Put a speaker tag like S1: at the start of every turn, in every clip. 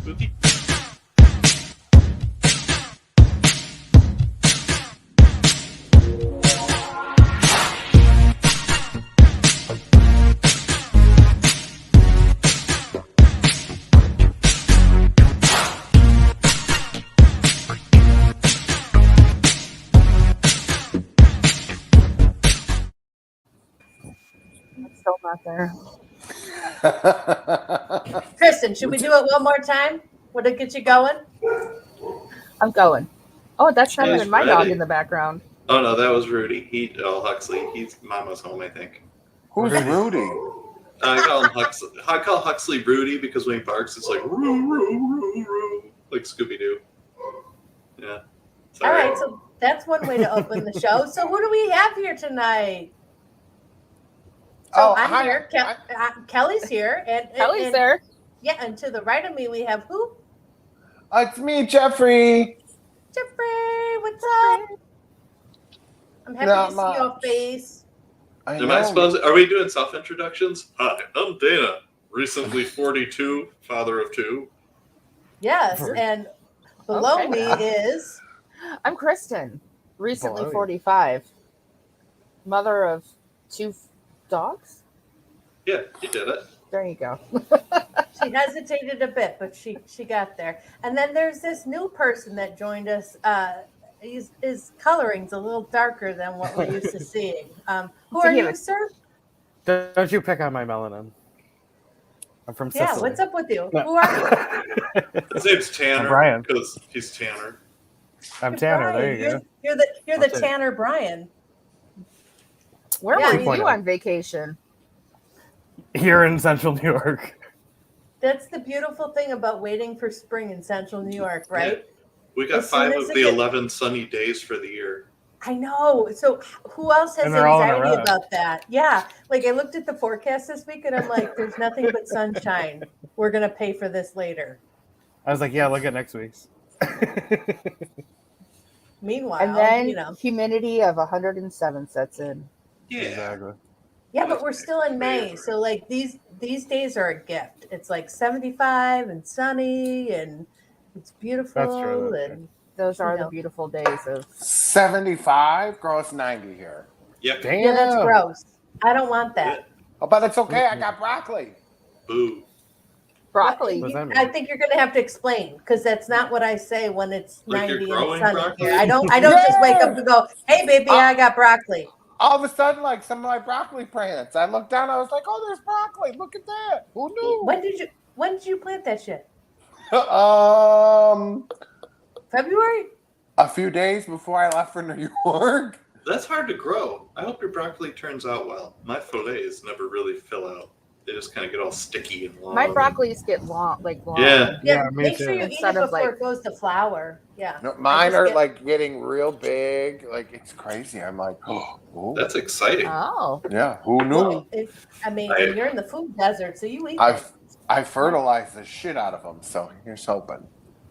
S1: Still not there.
S2: Kristen, should we do it one more time? Would it get you going?
S1: I'm going. Oh, that's not
S3: She's
S1: even my dog
S3: ready.
S1: in the background.
S3: Oh no, that was Rudy. Huxley. He's Mama's home, I think.
S4: Who's Rudy?
S3: I call him Huxley. I call Huxley Rudy because when he barks, it's like roo roo roo roo, like Scooby Doo. Yeah.
S2: All right, so that's one way to open the show. So who do we have here tonight? So I'm here. Kelly's here. And
S1: Kelly's there.
S2: Yeah, and to the right of me, we have who?
S4: It's me, Jeffrey.
S2: Jeffrey, what's up? I'm happy to see your face.
S3: Am I supposed? Are we doing self-introductions? Hi, I'm Dana. Recently 42, father of 2.
S2: Yes, and below me is...
S1: I'm Kristen. Recently 45. Mother of 2 dogs?
S3: Yeah, you did it.
S1: There you go.
S2: She hesitated a bit, but she got there. And then there's this new person that joined us. His coloring's a little darker than what we're used to seeing. Who are you, sir?
S5: Don't you pick on my melanin. I'm from Sicily.
S2: Yeah, what's up with you?
S5: No.
S2: Who are you?
S3: His name's Tanner.
S5: Brian.
S3: Because he's Tanner.
S5: I'm Tanner.
S2: Brian.
S5: There you go.
S2: You're the Tanner Brian.
S1: Where were you on vacation?
S5: Here in Central New York.
S2: That's the beautiful thing about waiting for spring in Central New York, right?
S3: Yeah. We got 5 of the 11 sunny days for the year.
S2: I know. So who else has anxiety about that? Yeah. Like I looked at the forecast this week and I'm like, there's nothing but sunshine. We're going to pay for this later.
S5: I was like, yeah, look at next week's.
S2: Meanwhile,
S1: and then humidity of 107 sets in.
S3: Yeah.
S5: Exactly.
S2: Yeah, but we're still in May. So like these days are a gift. It's like 75 and sunny and it's beautiful.
S5: That's true.
S2: And
S1: those are the beautiful days of
S4: 75, gross 90 here.
S3: Yep.
S5: Damn.
S2: Yeah, that's gross. I don't want that.
S3: Yeah.
S4: Oh, but it's okay. I got broccoli.
S3: Boo.
S1: broccoli.
S2: I think you're going to have to explain because that's not what I say when it's
S3: Like
S2: 90
S3: you're growing
S2: and sunny
S3: broccoli?
S2: here. I don't just wake up and go, "Hey, baby, I got broccoli."
S4: All of a sudden, like some of my broccoli plants, I looked down. I was like, "Oh, there's broccoli! Look at that! Who knew?"
S2: When did you plant that shit? February?
S4: A few days before I left for New York.
S3: That's hard to grow. I hope your broccoli turns out well. My fillets never really fill out. They just kind of get all sticky and long.
S1: My broccolis get long.
S3: Yeah.
S2: Make sure you eat it before it goes to flour. Yeah.
S4: No, mine are like getting real big. Like it's crazy. I'm like, oh.
S3: That's exciting.
S1: Oh.
S4: Yeah. Who knew?
S2: Well, you're in the food desert, so you eat.
S4: I fertilize the shit out of them. So here's hoping.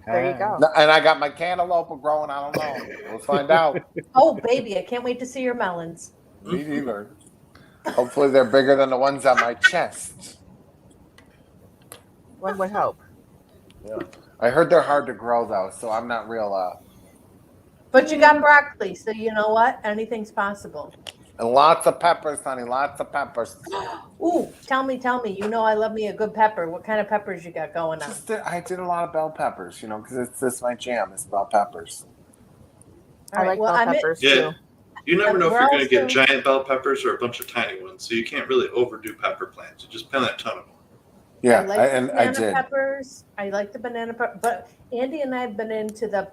S1: There you go.
S4: And I got my cantaloupe growing. I don't know. We'll find out.
S2: Oh, baby, I can't wait to see your melons.
S4: Me neither. Hopefully they're bigger than the ones on my chest.
S1: One would hope.
S4: Yeah. I heard they're hard to grow though, so I'm not real.
S2: But you got broccoli, so you know what? Anything's possible.
S4: And lots of peppers, honey. Lots of peppers.
S2: Ooh, tell me. You know I love me a good pepper. What kind of peppers you got going on?
S4: I did a lot of bell peppers, because it's my jam. It's bell peppers.
S1: I like bell peppers too.
S3: You never know if you're going to get giant bell peppers or a bunch of tiny ones, so you can't really overdo pepper plants. You just plant a ton of them.
S4: Yeah,
S2: I did. Peppers. I like the banana pepper, but Andy and I have been into the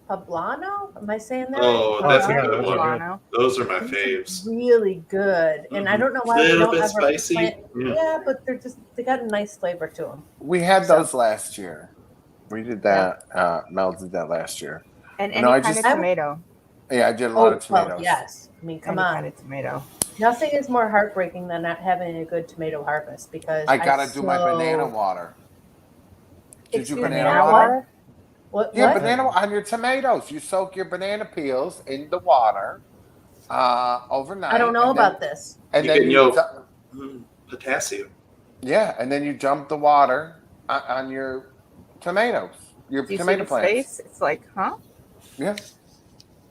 S2: poblano. Am I saying that?
S3: Oh, that's a good one. Those are my faves.
S2: Really good, and I don't know why
S3: they don't ever spicy.
S2: Yeah, but they got a nice flavor to them.
S4: We had those last year. We did that. Mel did that last year.
S1: And any kind of tomato.
S4: Yeah, I did a lot of tomatoes.
S2: Well, yes, I mean, come on.
S1: Kind of tomato.
S2: Nothing is more heartbreaking than not having a good tomato harvest because
S4: I gotta do my banana water. Did you banana water?
S2: What?
S4: Banana on your tomatoes. You soak your banana peels in the water overnight.
S2: I don't know about this.
S4: And then
S3: potassium.
S4: Yeah, and then you dump the water on your tomatoes. Your
S1: Do you see
S4: tomato
S1: his
S4: plants.
S1: face? It's like, huh?
S4: Yeah.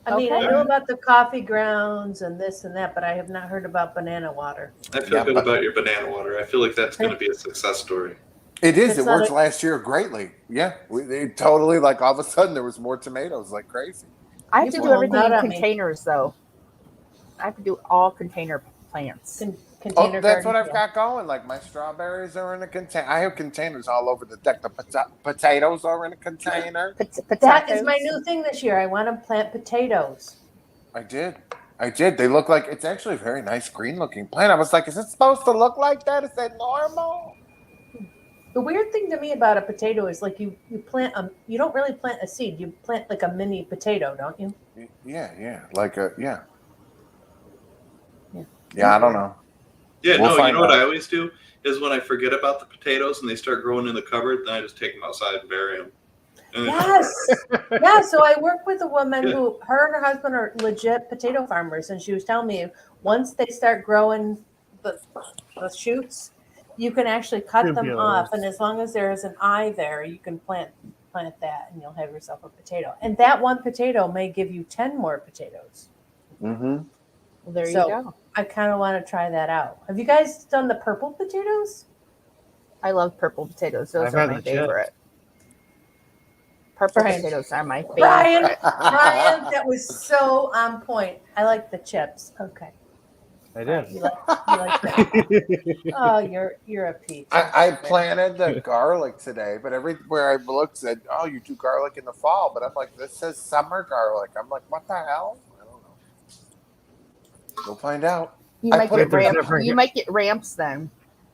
S2: I mean, I
S1: Okay.
S2: know about the coffee grounds and this and that, but I have not heard about banana water.
S3: I feel
S4: Yeah,
S3: good
S4: but-
S3: about your banana water. I feel like that's going to be a success story.
S4: It is.
S2: It's
S4: It
S2: not
S4: worked
S2: a-
S4: last year greatly. Yeah. They totally, like, all of a sudden there was more tomatoes like crazy.
S1: I have
S2: You
S1: to do
S2: pulled
S1: everything
S2: out
S1: in
S2: on me.
S1: containers, though. I have to do all container plants.
S2: Container
S4: Oh, that's what
S2: garden,
S4: I've got going. Like, my strawberries are in a container. I have containers all over the deck. The potatoes are in a container.
S2: That is my new thing this year. I want to plant potatoes.
S4: I did. They look like, it's actually a very nice green looking plant. I was like, is it supposed to look like that? Is that normal?
S2: The weird thing to me about a potato is like you plant you don't really plant a seed. You plant like a mini potato, don't you?
S4: Yeah. Like a, yeah.
S2: Yeah.
S4: Yeah, I don't know.
S3: Yeah,
S4: We'll
S3: no, you
S4: find
S3: know what
S4: out.
S3: I always do is when I forget about the potatoes and they start growing in the cupboard, then I just take them outside and bury them. And
S2: Yes. Yeah. So I work with a woman who her and her husband are legit potato farmers, and she was telling me once they start growing the shoots, you can actually cut them
S5: Ridiculous.
S2: off, and as long as there is an eye there, you can plant that, and you'll have yourself a potato. And that one potato may give you 10 more potatoes.
S4: Mm-hmm.
S1: Well, there
S2: So-
S1: you go.
S2: I kind of want to try that out. Have you guys done the purple potatoes?
S1: I love purple potatoes. Those
S5: I've
S1: are
S5: had
S1: my
S5: the chips.
S1: favorite. Purple
S2: Brian.
S1: potatoes are my favorite.
S2: Brian, that was so on point. I like the chips. Okay.
S5: I did.
S2: You like that. Oh, you're a peach.
S4: I planted the garlic today, but everywhere I looked said, "Oh, you do garlic in the fall." But I'm like, this says summer garlic. I'm like, what the hell? I don't know. We'll find out.
S1: You
S4: I
S1: might
S4: put
S1: get
S4: it
S5: there.
S1: ramps. You might get ramps then.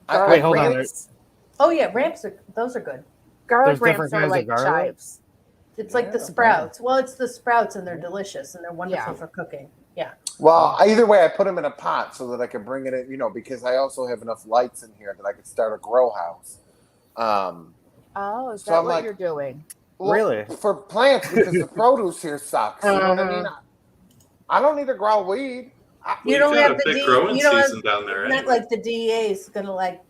S5: Wait, hold on.
S1: ramps.
S2: Oh yeah, those are good.
S1: Garlic
S5: There's
S1: ramps
S5: different
S1: are
S5: kinds of
S1: like
S5: garlic?
S1: chives.
S2: It's like the
S4: Yeah,
S2: sprouts. Well, it's the sprouts, and they're delicious, and they're wonderful
S1: Yeah.
S2: for cooking. Yeah.
S4: Well, either way, I put them in a pot so that I can bring it in, because I also have enough lights in here that I could start a grow house.
S1: Oh, is
S4: So
S1: that
S4: I'm
S1: what
S4: like-
S1: you're doing?
S4: Well,
S5: Really?
S4: For plants, because the produce here sucks. You know what I mean? I don't need to grow weed.
S2: You don't
S3: You've got
S2: have
S3: a
S2: the
S3: big growing
S2: you don't have-
S3: season down there.
S2: Not
S3: Anyway.
S2: like the DEA is gonna like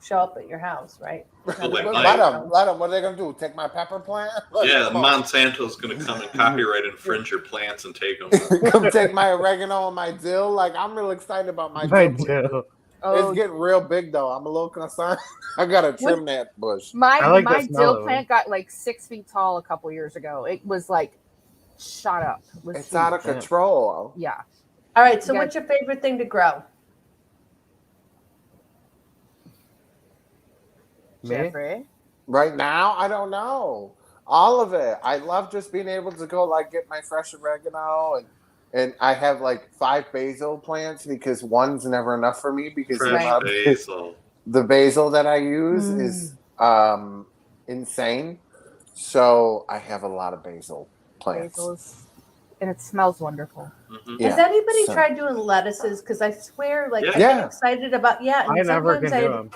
S2: show up at your house, right?
S3: Well, they
S2: Not
S3: might.
S4: Let them. What are they going to do? Take my pepper plant?
S3: Yeah,
S4: Come on.
S3: Monsanto's going to come and copyright infringe your plants and take them.
S4: Come take my oregano and my dill. Like, I'm real excited about my
S5: I
S4: dill.
S5: do.
S1: Oh,
S4: It's getting real big though. I'm a little concerned. I gotta trim that bush.
S1: my
S5: I like the
S1: my
S5: smell
S1: dill
S5: of them.
S1: plant got like 6 feet tall a couple years ago. It was like shot up. It was
S4: It's out of
S1: huge.
S4: control.
S1: Yeah.
S2: All right. So,
S1: You
S2: what's your favorite thing to grow?
S5: Me?
S1: Jeffrey.
S4: Right now, I don't know. All of it. I love just being able to go like get my fresh oregano and I have like 5 basil plants because one's never enough for me because the
S3: Fresh
S4: amount of-
S3: basil.
S4: the basil that I use is insane. So I have a lot of basil plants.
S1: Basil is, and it smells wonderful.
S3: Mhm.
S4: Yeah,
S2: Has anybody
S4: so-
S2: tried doing lettuces? Because I swear, like,
S3: Yeah.
S2: I
S4: Yeah.
S2: get excited about and
S5: I never can
S2: sometimes
S5: do them.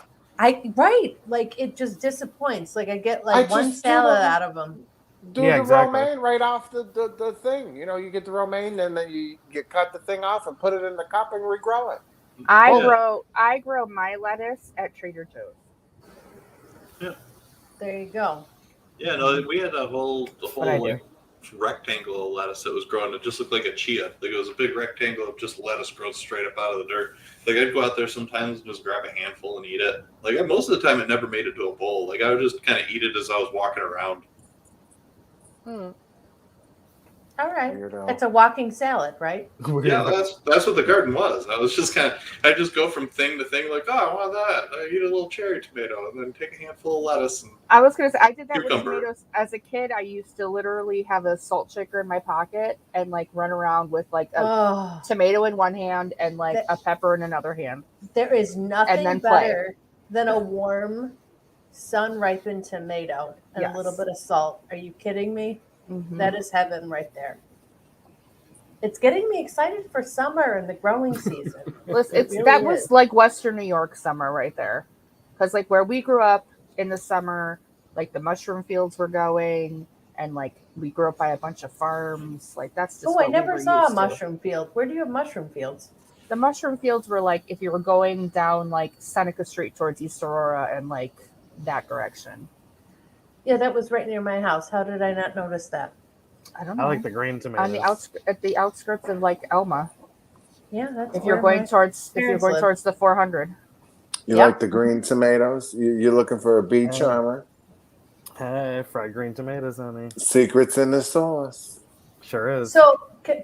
S2: like it just disappoints. Like I get
S4: I
S2: like one
S4: just do
S2: salad
S4: them.
S2: out of them.
S4: Do
S5: Yeah,
S4: the
S5: exactly.
S4: romaine right off the thing. You get the romaine and then you cut the thing off and put it in the cup and regrow it.
S1: I
S3: Yeah.
S1: grow my lettuce at Trader Joe's.
S2: There you go.
S3: Yeah, no, we had the whole
S1: what I
S3: like, rectangle of lettuce that was growing. It just looked like a chia. Like it was a big rectangle of just lettuce grown straight up out of the dirt. Like I'd go out there sometimes and just grab a handful and eat it. Like most of the time, it never made it to a bowl. Like I would just kind of eat it as I was walking around.
S2: All right.
S4: Weirdo.
S2: It's a walking salad, right?
S3: Yeah, that's what the garden was. I was just I'd just go from thing to thing. Like, oh, I want that. I eat a little cherry tomato and then take a handful of lettuce. And
S1: I was gonna say I did that
S3: Cucumber.
S1: with tomatoes as a kid. I used to literally have a salt shaker in my pocket and like run around with like a
S2: Oh,
S1: tomato in one hand and like
S2: That-
S1: a pepper in another hand.
S2: there is nothing
S1: then play.
S2: better than a warm, sun-ripened tomato and
S1: Yes.
S2: a little bit of salt. Are you kidding me?
S1: Mhm.
S2: That is heaven right there. It's getting me excited for summer and the growing season.
S1: Listen,
S2: It
S1: it's
S2: really
S1: that
S2: is.
S1: was like Western New York summer right there, because like where we grew up in the summer, like the mushroom fields were going, and like we grew up by a bunch of farms. Like that's just.
S2: Oh,
S1: what
S2: I
S1: we
S2: never
S1: were
S2: saw a
S1: used to.
S2: mushroom field. Where do you have mushroom fields?
S1: The mushroom fields were like if you were going down like Seneca Street towards East Aurora and like that direction.
S2: Yeah, that was right near my house. How did I not notice that?
S1: I don't know.
S5: I like the green tomatoes.
S1: On the at the outskirts of like Elma.
S2: Yeah, that's
S1: If you're
S2: where
S1: going
S2: my
S1: towards
S2: parents live.
S1: the 400.
S4: You
S2: Yep.
S4: like the green tomatoes? You're looking for a bee charmer?
S5: Hey, fried green tomatoes, honey.
S4: Secrets in the sauce.
S5: Sure is.
S2: So can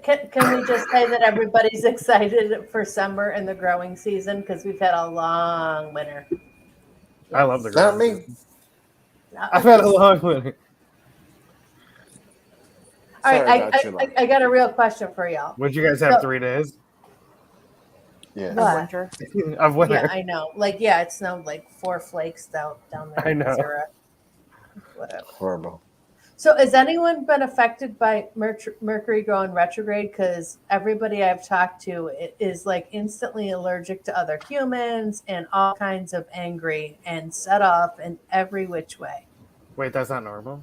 S2: we just say that everybody's excited for summer and the growing season because we've had a long winter.
S5: I love the
S4: Not
S5: green.
S4: me.
S5: I've had a long one.
S2: All right,
S4: Sorry about your luck.
S2: I got a real question for y'all.
S5: Would you guys have
S2: So-
S5: 3 days
S4: Yeah.
S2: What?
S1: Winter.
S5: of winter?
S2: Yeah, I know. Like, yeah, it snowed like 4 flakes down there
S5: I
S2: in
S5: know.
S2: Missouri. Whatever.
S4: Horrible.
S2: So, has anyone been affected by Mercury going retrograde? Because everybody I've talked to is like instantly allergic to other humans and all kinds of angry and set off in every which way.
S5: Wait, that's not normal.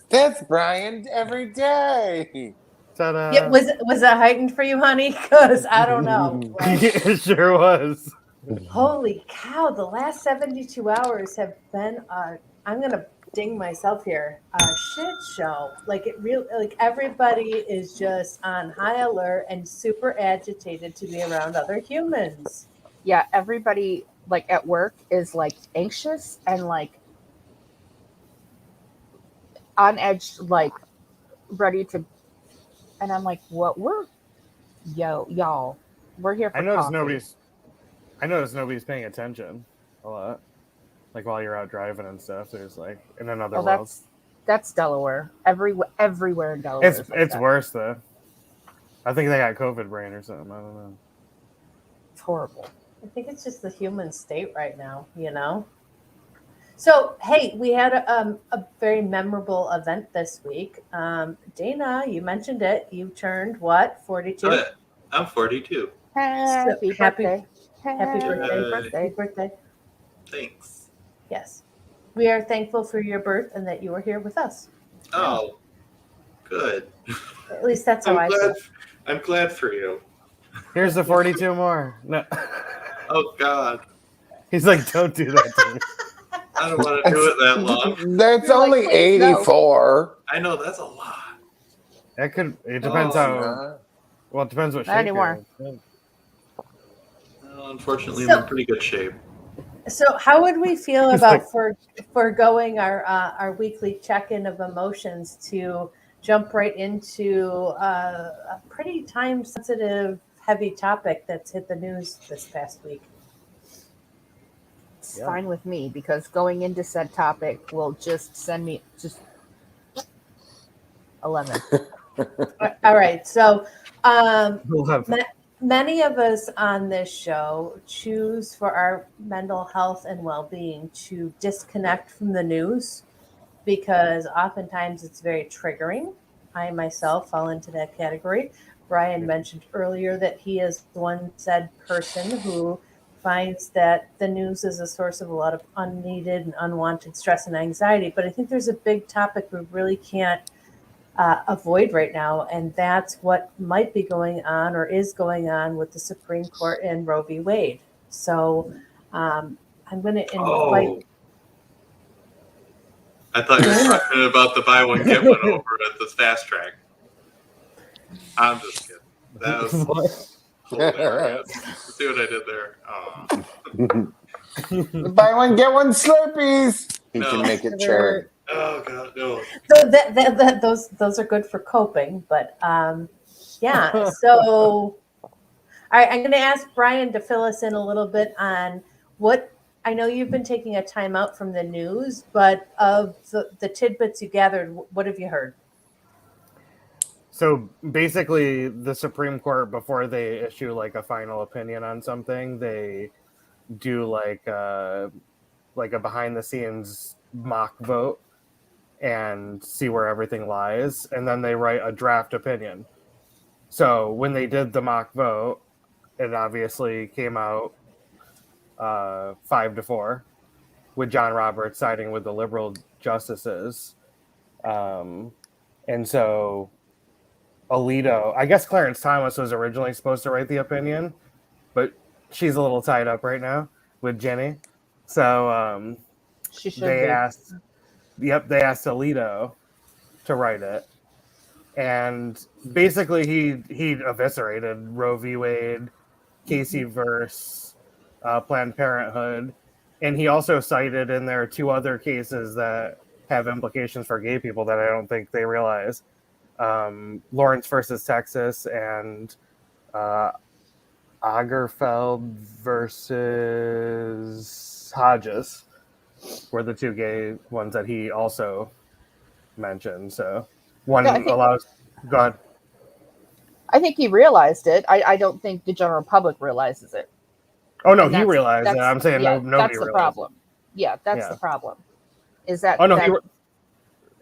S4: That's Brian every day.
S5: Ta-da.
S2: Yeah, was that heightened for you, honey? Because I don't know. Like,
S5: It sure was.
S2: holy cow! The last 72 hours have been. I'm gonna ding myself here. A shit show. Like everybody is just on high alert and super agitated to be around other humans.
S1: Yeah, everybody like at work is like anxious and like on edge, like ready to. And I'm like, what? Y'all, we're here for
S5: I noticed
S1: coffee.
S5: nobody's paying attention a lot. Like while you're out driving and stuff, there's like in another
S1: Well,
S5: world.
S1: that's Delaware. Everywhere in Delaware.
S5: It's
S1: is like
S5: it's
S1: that.
S5: worse though. I think they got COVID brain or something. I don't know.
S1: It's horrible.
S2: I think it's just the human state right now, you know? So, hey, we had a very memorable event this week. Dana, you mentioned it. You turned what, 42?
S3: Oh, I'm 42.
S1: Happy
S2: happy-
S1: birthday.
S2: happy birthday.
S1: birthday.
S2: Happy birthday.
S3: Thanks.
S2: Yes. We are thankful for your birth and that you were here with us.
S3: Oh, good.
S2: At least that's how I feel.
S3: I'm glad for you.
S5: Here's the 42 more. No.
S3: Oh God,
S5: He's like, don't do that to me.
S3: I don't want to do it that long.
S4: That's
S1: You're like,
S4: only
S1: please, no.
S4: 84.
S3: I know that's a lot.
S5: That could. It depends
S3: Oh,
S5: how. Well, it depends what
S1: Not
S5: shape
S1: anymore.
S5: you're in.
S3: Well, unfortunately,
S2: So-
S3: I'm in pretty good shape.
S2: So, how would we feel
S5: It's
S2: about
S5: like-
S2: foregoing our weekly check-in of emotions to jump right into a pretty time-sensitive, heavy topic that's hit the news this past week?
S1: It's
S5: Yeah.
S1: fine with me because going into said topic will just send me just 11.
S2: All right. So,
S5: Love it.
S2: many of us on this show choose for our mental health and well-being to disconnect from the news because oftentimes it's very triggering. I myself fall into that category. Brian mentioned earlier that he is one said person who finds that the news is a source of a lot of unneeded and unwanted stress and anxiety. But I think there's a big topic we really can't avoid right now, and that's what might be going on or is going on with the Supreme Court and Roe v. Wade. So I'm going to invite.
S3: Oh, I thought you were talking about the buy one get one over at the fast track. I'm just kidding. That was hilarious. See what I did there? Oh,
S4: Buy one, get one Slurpees. He
S3: No.
S4: can make it cherry.
S3: oh God, no.
S2: So those are good for coping, but yeah. So, all right, I'm going to ask Brian to fill us in a little bit on what I know you've been taking a time out from the news, but of the tidbits you gathered, what have you heard?
S5: So basically, the Supreme Court, before they issue like a final opinion on something, they do like a behind the scenes mock vote and see where everything lies, and then they write a draft opinion. So when they did the mock vote, it obviously came out 5-4, with John Roberts siding with the liberal justices, and so Alito, I guess Clarence Thomas was originally supposed to write the opinion, but she's a little tied up right now. with Jenny. So
S1: She should
S5: they
S1: be.
S5: asked Alito to write it, and basically he eviscerated Roe v. Wade, Casey versus Planned Parenthood, and he also cited in there 2 other cases that have implications for gay people that I don't think they realize. Lawrence versus Texas and Agerfeld versus Hodges were the 2 gay ones that he also mentioned. So one
S1: Yeah, I think
S5: allows God.
S1: I think he realized it. I don't think the general public realizes it.
S5: Oh no,
S1: And
S5: he realized it. I'm saying
S1: yeah,
S5: nobody
S1: that's the
S5: realized
S1: problem. Yeah, that's
S5: it.
S1: the
S5: Yeah.
S1: problem. Is that
S5: Oh no,
S1: that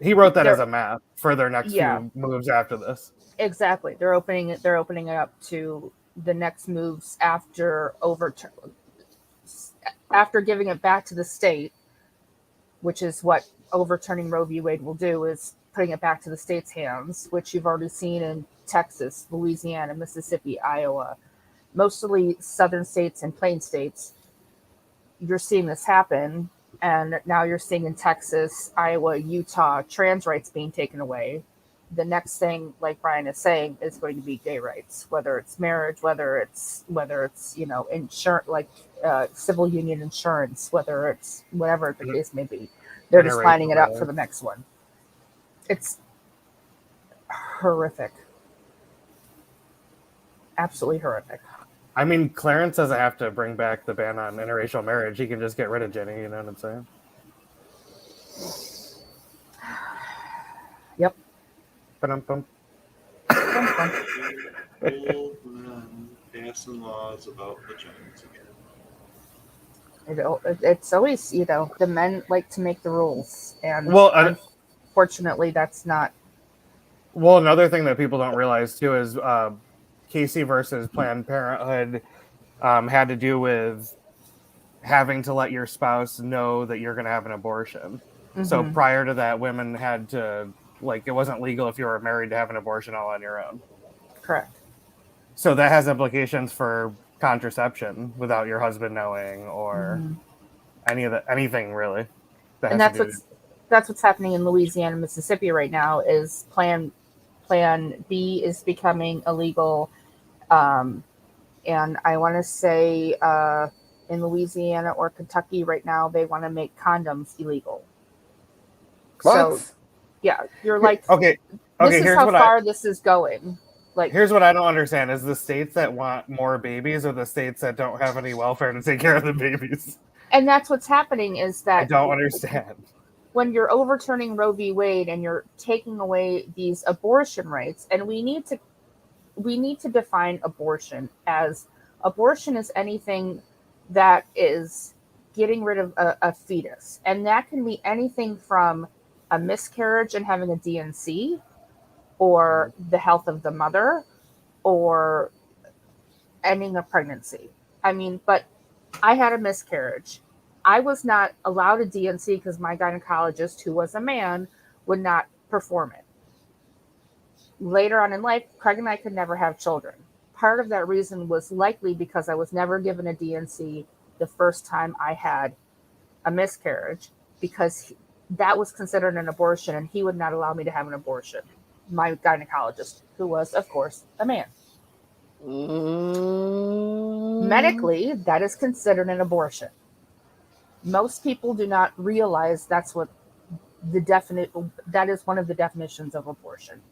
S5: he wrote that as
S1: they're
S5: a map for their next
S1: yeah,
S5: few moves after this.
S1: exactly. They're opening it up to the next moves after giving it back to the state, which is what overturning Roe v. Wade will do, is putting it back to the state's hands, which you've already seen in Texas, Louisiana, Mississippi, Iowa, mostly southern states and plain states. You're seeing this happen, and now you're seeing in Texas, Iowa, Utah, trans rights being taken away. The next thing, like Brian is saying, is going to be gay rights, whether it's marriage, whether it's insurance, like civil union insurance, whether it's whatever the case may be. They're just lining it up for the next one. It's horrific, absolutely horrific.
S5: I mean, Clarence doesn't have to bring back the ban on interracial marriage. He can just get rid of Jenny. You know what I'm saying?
S1: Yep.
S5: Ba-dum-bum.
S3: Old men passing laws about vaginas again.
S1: It's always, the men like to make the rules, and unfortunately, that's not.
S5: Well, another thing that people don't realize too is Casey versus Planned Parenthood had to do with having to let your spouse know that you're going to have an abortion. Mm-hmm. So prior to that, women had to, it wasn't legal if you were married to have an abortion all on your own.
S1: Correct.
S5: So that has implications for contraception without your husband knowing, or anything really.
S1: And that's what's happening in Louisiana and Mississippi right now. Is Plan B is becoming illegal, and I want to say in Louisiana or Kentucky right now they want to make condoms illegal.
S4: What?
S1: So yeah, you're like,
S5: okay.
S1: This is how far this is going.
S5: Here's what I don't understand: is the states that want more babies, or the states that don't have any welfare to take care of the babies?
S1: And that's what's happening. Is that
S5: I don't understand.
S1: When you're overturning Roe v. Wade and you're taking away these abortion rights, and we need to define abortion as anything that is getting rid of a fetus, and that can be anything from a miscarriage and having a D&C, or the health of the mother, or ending a pregnancy. I mean, but I had a miscarriage. I was not allowed a D&C because my gynecologist, who was a man, would not perform it. Later on in life, Craig and I could never have children. Part of that reason was likely because I was never given a D&C the first time I had a miscarriage, because that was considered an abortion, and he would not allow me to have an abortion. My gynecologist, who was, of course, a man. Medically, that is considered an abortion. Most people do not realize that is one of the definitions of abortion,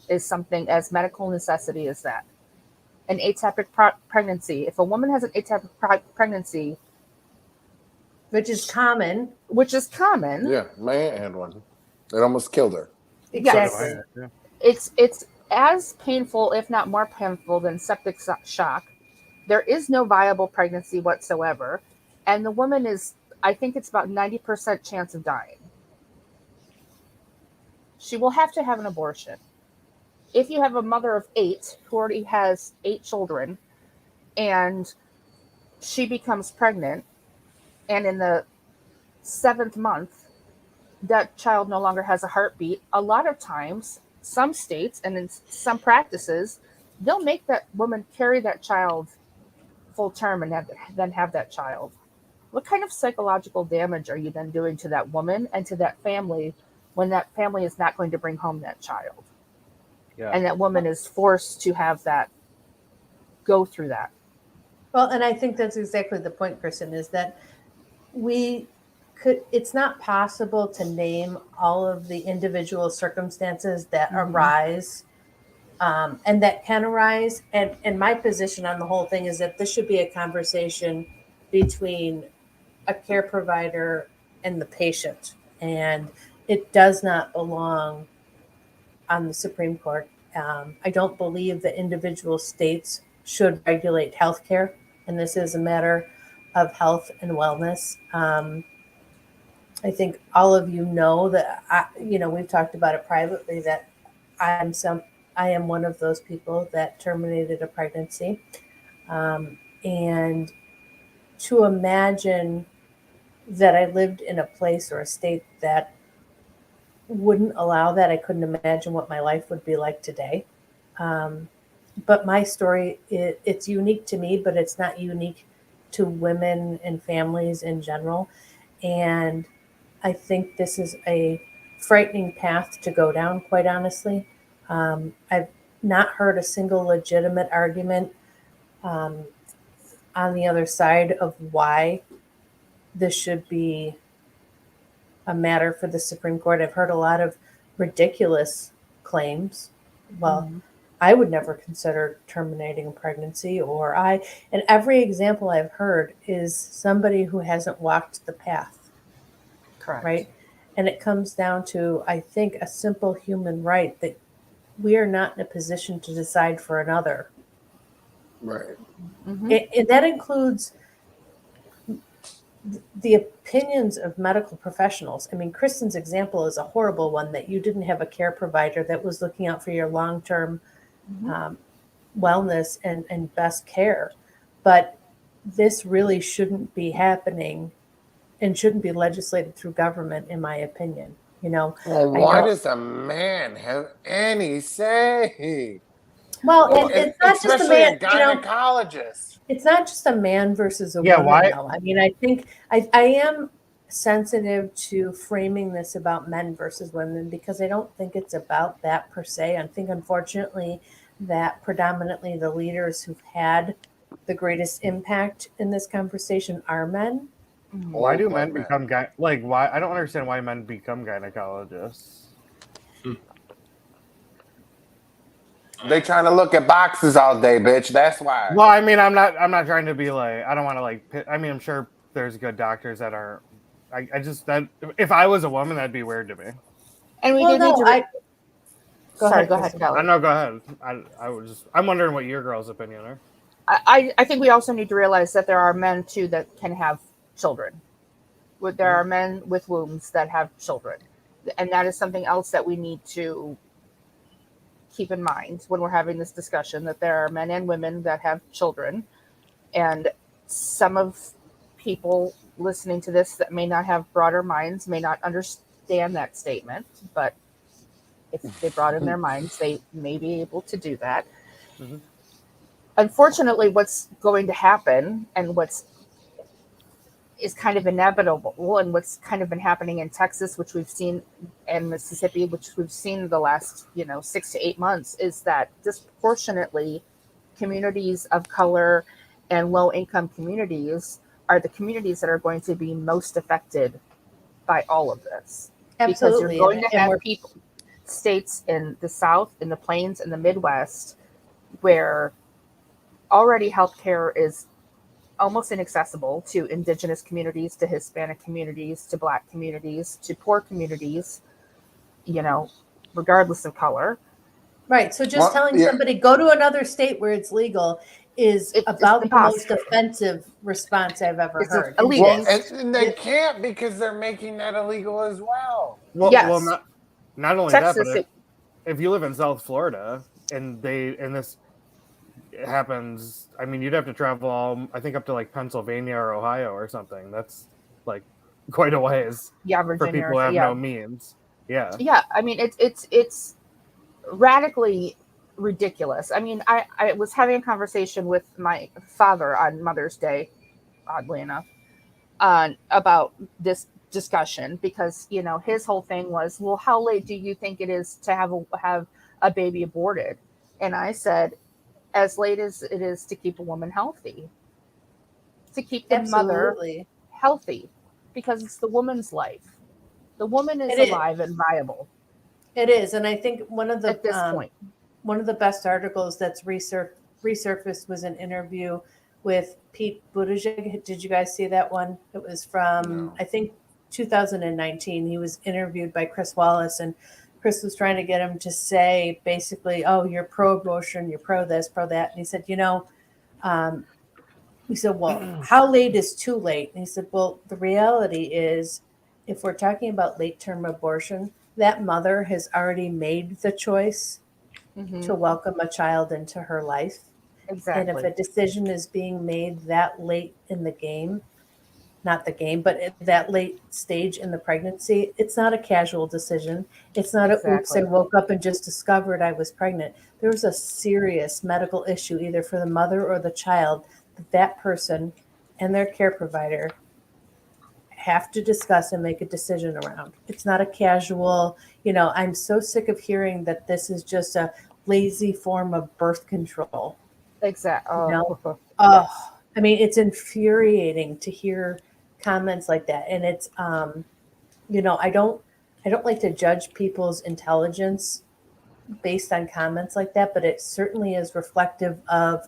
S1: is something as medical necessity as that. An ectopic pregnancy. If a woman has an ectopic pregnancy,
S2: which is common.
S4: Yeah, my aunt had one. It almost killed her.
S2: Exactly.
S5: Yeah.
S1: It's as painful, if not more painful, than septic shock. There is no viable pregnancy whatsoever, and the woman is, I think it's about 90% chance of dying. She will have to have an abortion. If you have a mother of 8 who already has 8 children, and she becomes pregnant, and in the 7th month, that child no longer has a heartbeat, a lot of times, some states and in some practices, they'll make that woman carry that child full term and then have that child. what kind of psychological damage are you then doing to that woman and to that family when that family is not going to bring home that child?
S5: Yeah.
S1: And that woman is forced to have that, go through that.
S2: Well, and I think that's exactly the point, Kristen, is that it's not possible to name all of the individual circumstances that arise and that can arise. And my position on the whole thing is that this should be a conversation between a care provider and the patient. And it does not belong on the Supreme Court. I don't believe that individual states should regulate healthcare, and this is a matter of health and wellness. I think all of you know that we've talked about it privately, that I am one of those people that terminated a pregnancy, and to imagine that I lived in a place or a state that wouldn't allow that, I couldn't imagine what my life would be like today. But my story, it's unique to me, but it's not unique to women and families in general. And I think this is a frightening path to go down, quite honestly. I've not heard a single legitimate argument on the other side of why this should be a matter for the Supreme Court. I've heard a lot of ridiculous claims. Well, I would never consider terminating a pregnancy, and every example I've heard is somebody who hasn't walked the path.
S1: Correct.
S2: Right. And it comes down to, I think, a simple human right that we are not in a position to decide for another.
S4: Right.
S2: And that includes the opinions of medical professionals. I mean, Kristen's example is a horrible one, that you didn't have a care provider that was looking out for your long-term wellness and best care. But this really shouldn't be happening and shouldn't be legislated through government, in my opinion.
S4: Well, why does a man have any say?
S2: Well, it's not just a man.
S4: A gynecologist.
S2: It's not just a man versus a woman.
S5: Why?
S2: Though. I mean, I think I am sensitive to framing this about men versus women, because I don't think it's about that per se. I think, unfortunately, that predominantly the leaders who've had the greatest impact in this conversation are men.
S5: Why do men become why? I don't understand why men become gynecologists.
S4: They trying to look at boxes all day, bitch. That's why.
S5: Well, I mean, I'm not trying to be like, I don't want to I mean, I'm sure there's good doctors that are. I just that if I was a woman, that'd be weird to me.
S1: And we need to. Go ahead, Kelly.
S5: No, go ahead. I'm wondering what your girl's opinion are.
S1: I think we also need to realize that there are men too that can have children. There are men with wombs that have children, and that is something else that we need to keep in mind when we're having this discussion, that there are men and women that have children, and some of people listening to this that may not have broader minds may not understand that statement, but if they broaden their minds, they may be able to do that. Unfortunately, what's going to happen, and is kind of inevitable, and what's kind of been happening in Texas, which we've seen, and Mississippi, which we've seen in the last 6 to 8 months, is that disproportionately communities of color and low income communities are the communities that are going to be most affected by all of this.
S2: Absolutely.
S1: Because you're going to have states in the South, in the Plains, in the Midwest, where already healthcare is almost inaccessible to Indigenous communities, to Hispanic communities, to Black communities, to poor communities, regardless of color.
S2: Right. So just telling somebody, go to another state where it's legal, is about the most offensive response I've ever heard.
S1: Illegal.
S4: Well, and they can't, because they're making that illegal as well.
S5: Well, not only
S1: Texas,
S5: that, but if you live in South Florida and this happens, I mean, you'd have to travel, I think, up to like Pennsylvania or Ohio or something. That's like quite a ways.
S1: Yeah, Virginia,
S5: for people who have no means. Yeah.
S1: Yeah, I mean, it's radically ridiculous. I mean, I was having a conversation with my father on Mother's Day, oddly enough, about this discussion because his whole thing was, well, how late do you think it is to have a baby aborted? And I said, as late as it is to keep a woman healthy, to keep the mother
S2: Absolutely.
S1: healthy, because it's the woman's life. The woman is
S2: It is.
S1: alive and viable
S2: It is, and I think one of the
S1: at this point.
S2: one of the best articles that's resurfaced was an interview with Pete Buttigieg. Did you guys see that one? It was from
S4: No.
S2: I think 2019. He was interviewed by Chris Wallace, and Chris was trying to get him to say basically, "Oh, you're pro-abortion, you're pro this, pro that," and he said, he said, well, how late is too late? And he said, well, the reality is, if we're talking about late-term abortion, that mother has already made the choice
S1: Mhm.
S2: to welcome a child into her life.
S1: Exactly.
S2: And if a decision is being made that late in the game, not the game, but at that late stage in the pregnancy, it's not a casual decision. It's not oops, I
S1: Exactly.
S2: woke up and just discovered I was pregnant. There was a serious medical issue either for the mother or the child that person and their care provider have to discuss and make a decision around. It's not a casual, I'm so sick of hearing that this is just a lazy form of birth control.
S1: Exactly.
S2: No.
S1: Oh,
S2: Oh, I mean, it's infuriating to hear comments like that. And it's, I don't like to judge people's intelligence based on comments like that, but it certainly is reflective of,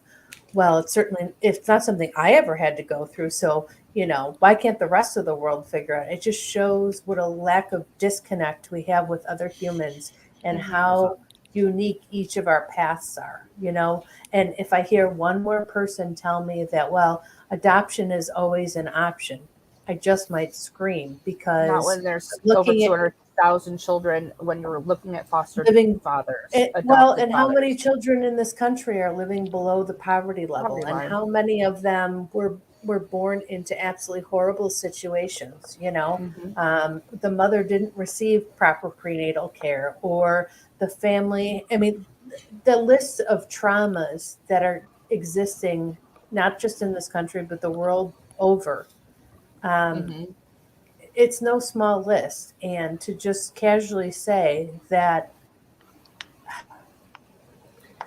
S2: well, it's not something I ever had to go through. So, why can't the rest of the world figure out? It just shows what a lack of disconnect we have with other humans and how unique each of our paths are, And if I hear one more person tell me that, well, adoption is always an option, I just might scream because
S1: not when there's over
S2: looking at
S1: 200,000 children, when you're looking at foster
S2: living
S1: fathers.
S2: and
S1: adopted
S2: how many
S1: fathers.
S2: children in this country are living below the poverty level,
S1: Poverty
S2: and
S1: line.
S2: how many of them were born into absolutely horrible situations?
S1: Mhm.
S2: The mother didn't receive proper prenatal care, or the family. I mean, the list of traumas that are existing, not just in this country but the world over.
S1: Mhm.
S2: It's no small list, and to just casually say that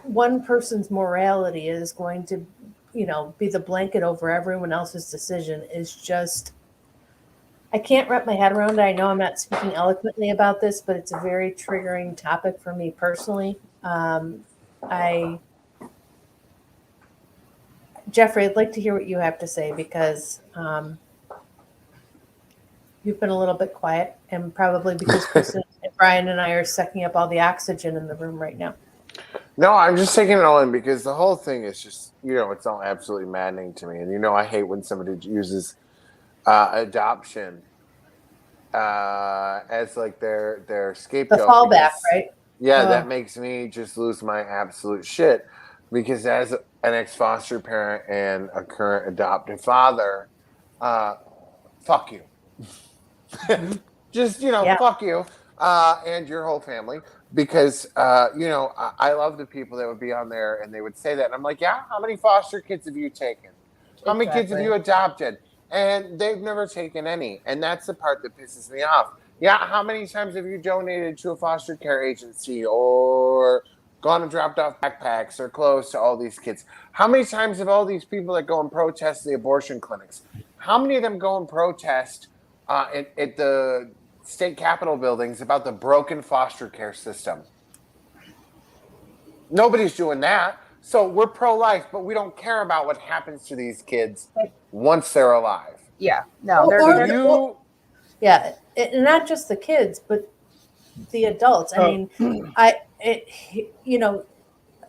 S2: one person's morality is going to, be the blanket over everyone else's decision is just, I can't wrap my head around it. I know I'm not speaking eloquently about this, but it's a very triggering topic for me personally. Jeffrey, I'd like to hear what you have to say because you've been a little bit quiet, and probably because Kristen and Brian and I are sucking up all the oxygen in the room right now.
S4: No, I'm just taking it all in because the whole thing is just, it's all absolutely maddening to me. And, I hate when somebody uses adoption as like their scapegoat.
S2: The fallback,
S4: because,
S2: right?
S4: Yeah, that makes me just lose my absolute shit. Because as an ex-foster parent and a current adoptive father, fuck you. Just, fuck you and your whole family. Because, I love the people that would be on there and they would say that. And I'm like, yeah, how many foster kids have you taken? How many kids have you adopted? And they've never taken any. And that's the part that pisses me off. Yeah, how many times have you donated to a foster care agency or gone and dropped off backpacks or clothes to all these kids? How many times have all these people that go and protest the abortion clinics, how many of them go and protest at the state capitol buildings about the broken foster care system? Nobody's doing that. So we're pro-life, but we don't care about what happens to these kids once they're alive.
S1: Yeah. No.
S2: Yeah, not just the kids, but the adults. I mean,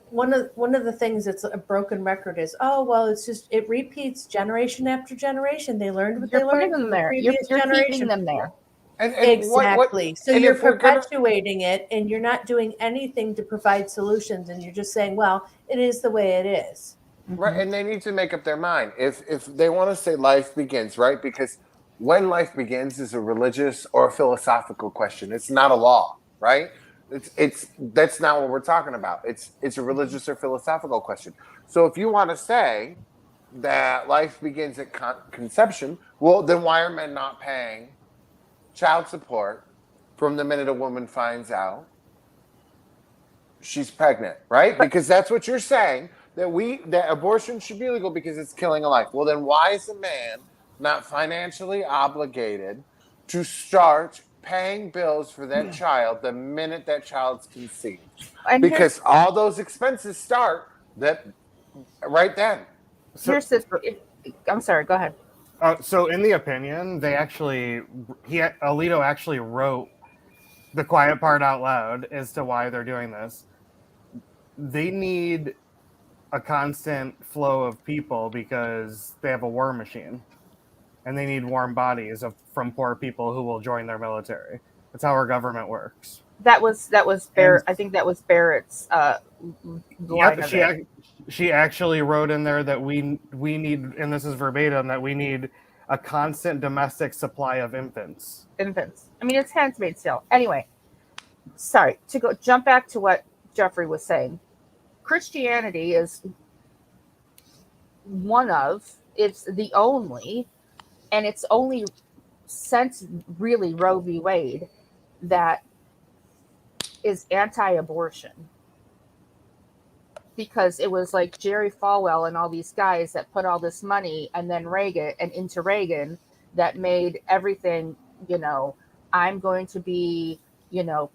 S2: one of the things that's a broken record is, oh well, it's just it repeats generation after generation. They learned what
S1: You're
S2: they learned
S1: putting them
S2: from the
S1: there.
S2: previous
S1: You're
S2: generation.
S1: keeping them there.
S4: And
S2: Exactly. So
S4: and
S2: you're
S4: if we're gonna-
S2: perpetuating it, and you're not doing anything to provide solutions, and you're just saying, well, it is the way it is.
S4: Right, and they need to make up their mind. If they want to say life begins, right? Because when life begins is a religious or a philosophical question. It's not a law, right? It's that's not what we're talking about. It's a religious or philosophical question. So if you want to say that life begins at conception, well, then why are men not paying child support from the minute a woman finds out she's pregnant, right? Because that's what you're saying, that abortion should be legal because it's killing a life. Well, then why is a man not financially obligated to start paying bills for that child the minute that child's conceived?
S1: And
S4: Because all those expenses start that right then.
S1: here's this. I'm sorry. Go ahead.
S5: So in the opinion, Alito actually wrote the quiet part out loud as to why they're doing this. They need a constant flow of people because they have a war machine, and they need warm bodies from poor people who will join their military. That's how our government works.
S1: That was Barrett. I think that was Barrett's line of it.
S5: She actually wrote in there that we need, and this is verbatim, that we need a constant domestic supply of infants.
S1: Infants. I mean, it's Handmaid's Tale. Anyway, sorry to jump back to what Jeffrey was saying. Christianity is it's the only, and it's only since really Roe v. Wade that is anti-abortion. Because it was like Jerry Falwell and all these guys that put all this money and then into Reagan that made everything, I'm going to be,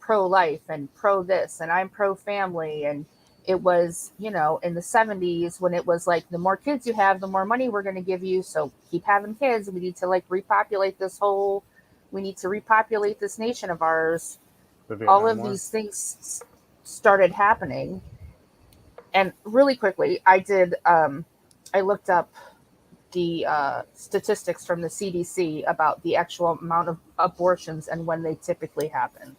S1: pro-life and pro this, and I'm pro-family. And it was, in the 70s when it was like, the more kids you have, the more money we're going to give you. So keep having kids. We need to repopulate this nation of ours. All of these things started happening. And really quickly, I looked up the statistics from the CDC about the actual amount of abortions and when they typically happen.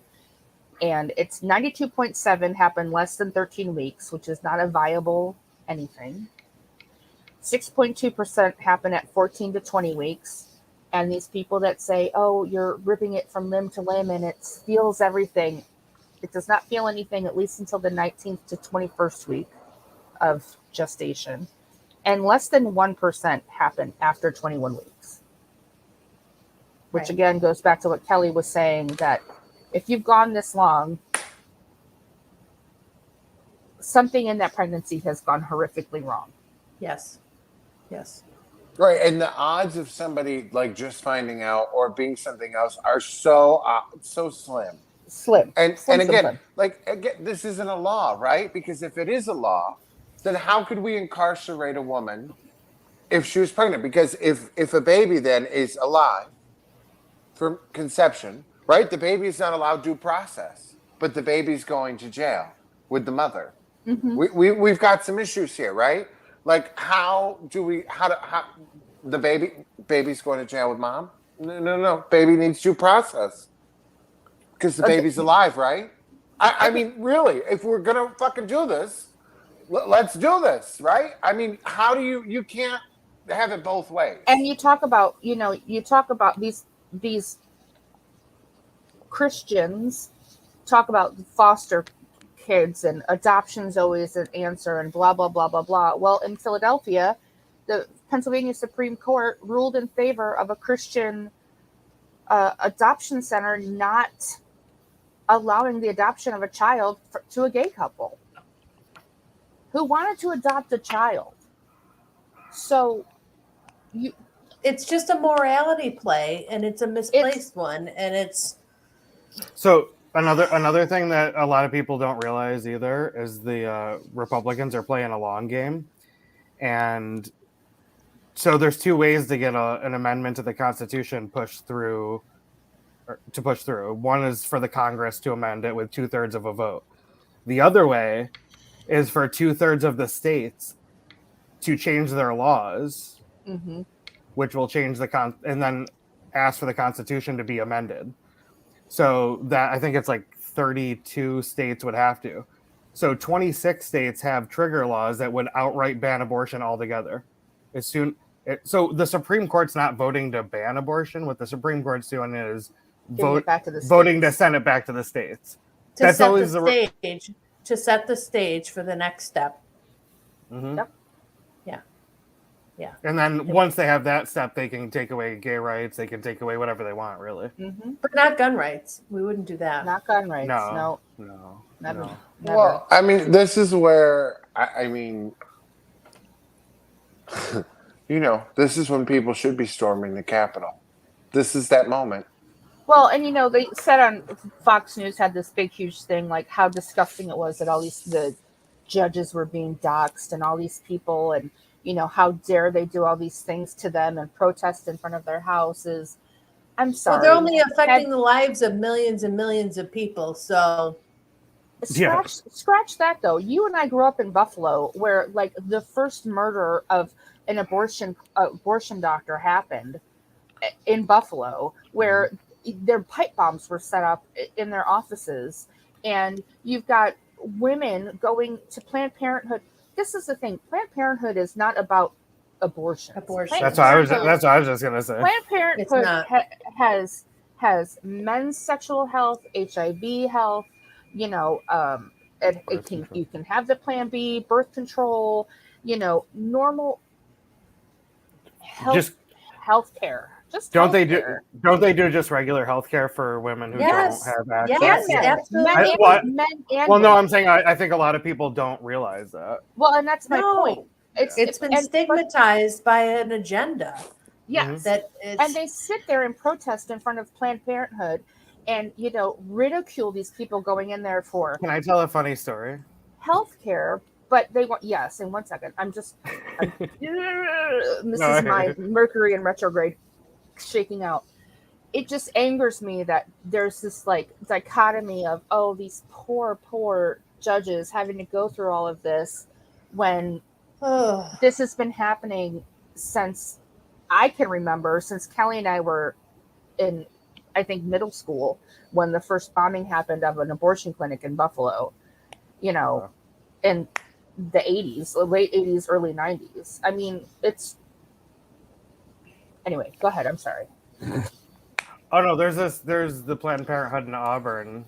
S1: And it's 92.7 happen less than 13 weeks, which is not a viable anything. 6.2% happen at 14 to 20 weeks. And these people that say, oh, you're ripping it from limb to limb and it feels everything. It does not feel anything, at least until the 19th to 21st week of gestation. And less than 1% happen after 21 weeks. Which
S2: Right.
S1: again goes back to what Kelly was saying, that if you've gone this long, something in that pregnancy has gone horrifically wrong.
S2: Yes.
S4: Right, and the odds of somebody just finding out or being something else are so slim.
S1: Slim.
S4: And
S1: Slim,
S4: again,
S1: slim.
S4: this isn't a law, right? Because if it is a law, then how could we incarcerate a woman if she was pregnant? Because if a baby then is alive from conception, right? The baby is not allowed due process, but the baby's going to jail with the mother.
S1: Mm-hmm.
S4: We've got some issues here, right? How the baby's going to jail with mom? No. Baby needs due process because the baby's alive, right? I mean, really, if we're gonna fucking do this, let's do this, right? I mean, how do you can't have it both ways.
S1: And you talk about these Christians talk about foster kids and adoption's always an answer and blah, blah, blah, blah, blah. Well, in Philadelphia, the Pennsylvania Supreme Court ruled in favor of a Christian adoption center not allowing the adoption of a child to a gay couple who wanted to adopt a child. So
S2: It's just a morality play, and it's a misplaced one, and it's...
S5: So another thing that a lot of people don't realize either is the Republicans are playing a long game. And so there's two ways to get an amendment to the Constitution pushed through. One is for the Congress to amend it with 2/3 of a vote. The other way is for 2/3 of the states to change their laws,
S1: mm-hmm.
S5: which will change and then ask for the Constitution to be amended. So that I think it's 32 states would have to. So 26 states have trigger laws that would outright ban abortion altogether. So the Supreme Court's not voting to ban abortion. What the Supreme Court's doing is voting to send it back to the states.
S2: To set the stage for the next step.
S5: Mm-hmm.
S1: Yep.
S2: Yeah.
S5: And then once they have that step, they can take away gay rights. They can take away whatever they want, really.
S1: Mm-hmm.
S2: But not gun rights. We wouldn't do that.
S1: Not gun rights.
S5: No.
S1: No,
S5: No.
S1: never.
S5: No.
S1: Never.
S4: Well, I mean, this is where I mean, this is when people should be storming the Capitol. This is that moment.
S1: Well, and they said on Fox News had this big, huge thing like how disgusting it was that all the judges were being doxxed and all these people, and how dare they do all these things to them and protest in front of their houses. I'm sorry.
S2: Well, they're only affecting the lives of millions and millions of people. So
S1: scratch that though. You and I grew up in Buffalo, where like the first murder of an abortion doctor happened in Buffalo, where their pipe bombs were set up in their offices, and you've got women going to Planned Parenthood. This is the thing. Planned Parenthood is not about abortion.
S5: That's what I was just gonna say.
S1: Planned Parenthood has men's sexual health, HIV health. You can have the Plan B, birth control. Normal health care.
S5: Don't they do just regular health care for women who don't have access?
S2: Yes, absolutely.
S1: Men and
S5: well, no, I'm saying I think a lot of people don't realize that.
S1: Well, and that's my point.
S2: It's been stigmatized by an agenda.
S1: Yes.
S5: Mm-hmm.
S1: And they sit there and protest in front of Planned Parenthood and, ridicule these people going in there for.
S5: Can I tell a funny story?
S1: Healthcare, but they want, yes, in 1 second. This is my Mercury in retrograde shaking out. It just angers me that there's this like dichotomy of, these poor judges having to go through all of this when this has been happening since I can remember, since Kelly and I were in, I think, middle school when the first bombing happened of an abortion clinic in Buffalo, in the 80s, late 80s, early 90s. I mean, anyway, go ahead. I'm sorry.
S5: Oh no, there's the Planned Parenthood in Auburn,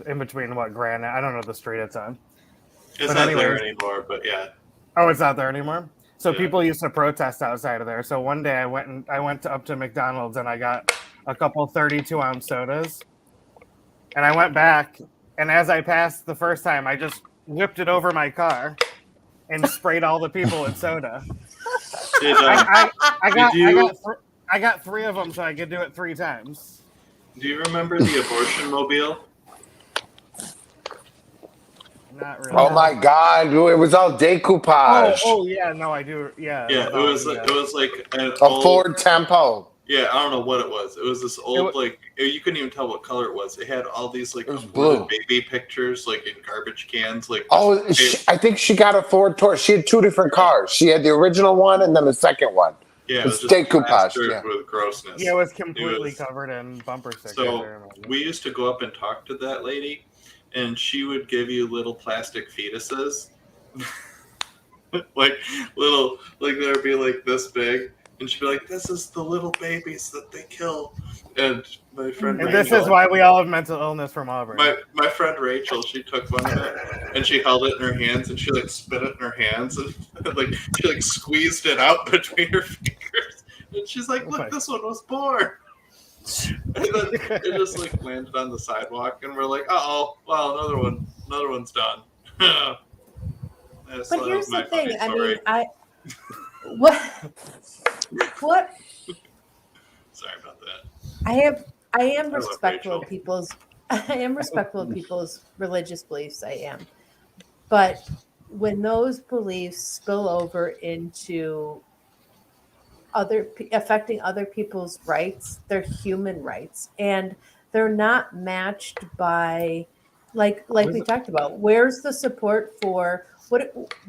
S5: in between Granite. I don't know the street it's on.
S3: It's not there anymore, but yeah.
S5: Oh, it's not there anymore? So people used to protest outside of there. So one day I went up to McDonald's and I got a couple 32-ounce sodas. And I went back, and as I passed the first time, I just whipped it over my car and sprayed all the people with soda. I got 3 of them, so I could do it 3 times.
S3: Do you remember the abortion mobile?
S5: Not really.
S4: Oh my God! It was all decoupage.
S5: Oh yeah, no, I do. Yeah.
S3: Yeah, it was like
S4: a Ford Tempo.
S3: Yeah, I don't know what it was. It was this old you couldn't even tell what color it was. It had all these like
S4: blue
S3: baby pictures like in garbage cans. Like
S4: I think she got a Ford Taurus. She had 2 different cars. She had the original one and then the second one.
S3: Yeah,
S4: it was decoupage.
S3: With grossness.
S5: Yeah, it was completely covered in bumper stickers.
S3: So we used to go up and talk to that lady, and she would give you little plastic fetuses, like they'd be like this big, and she'd be like, "This is the little babies that they kill." And my friend,
S5: and this is why we all have mental illness from Auburn.
S3: My friend Rachel, she took one of it and she held it in her hands and she like spit it in her hands and like she like squeezed it out between her fingers, and she's like, "Look, this one was born." And then it just like landed on the sidewalk, and we're like, "Oh, well, another one's done."
S2: But here's the thing. I mean, what?
S3: Sorry about that.
S2: I am respectful of people's religious beliefs. I am, but when those beliefs spill over into affecting other people's rights, their human rights, and they're not matched by, like we talked about, where's the support for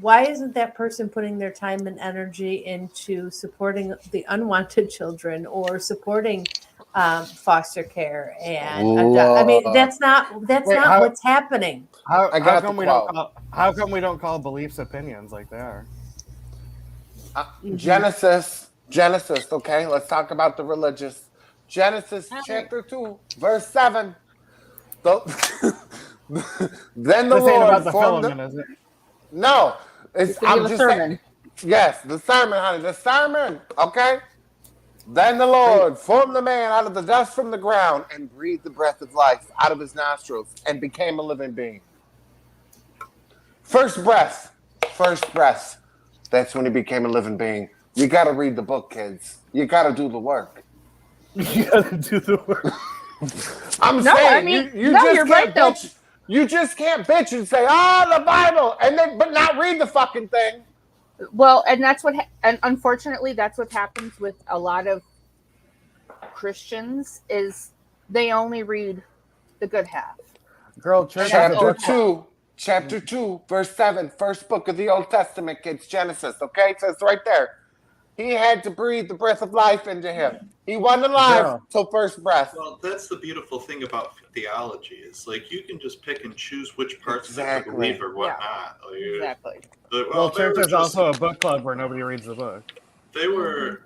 S2: why isn't that person putting their time and energy into supporting the unwanted children or supporting foster care and I mean that's not what's happening.
S5: How come we don't call beliefs opinions like they are?
S4: Genesis, okay, let's talk about the religious. Genesis chapter 2 verse 7. Then the Lord
S5: about the
S4: formed
S5: filament, is it?
S4: No, I'm just saying, Yes, the sermon, honey, the sermon. Okay. Then the Lord formed the man out of the dust from the ground and breathed the breath of life out of his nostrils and became a living being. First breath. That's when he became a living being. You got to read the book, kids. You got to do the work.
S5: You gotta do the work.
S4: I'm
S1: No,
S4: saying
S1: I mean,
S4: you
S1: no,
S4: just
S1: you're
S4: can't
S1: right, though.
S4: bitch. You just can't bitch and say, "Oh, the Bible," and then but not read the fucking thing.
S1: Well, and that's what, and unfortunately, that's what happens with a lot of Christians is they only read the good half.
S5: Girl, church is a
S4: Chapter
S5: book.
S4: 2, verse 7, first book of the Old Testament, kids, Genesis. Okay, it says right there. He had to breathe the breath of life into him. He wasn't alive
S5: Girl.
S4: till first breath.
S3: Well, that's the beautiful thing about theology is like you can just pick and choose which parts of it to
S4: Exactly.
S3: believe or whatnot. Like,
S1: Exactly.
S5: Well,
S3: they
S5: church
S3: were
S5: is
S3: just-
S5: also a book club where nobody reads the book.
S3: They were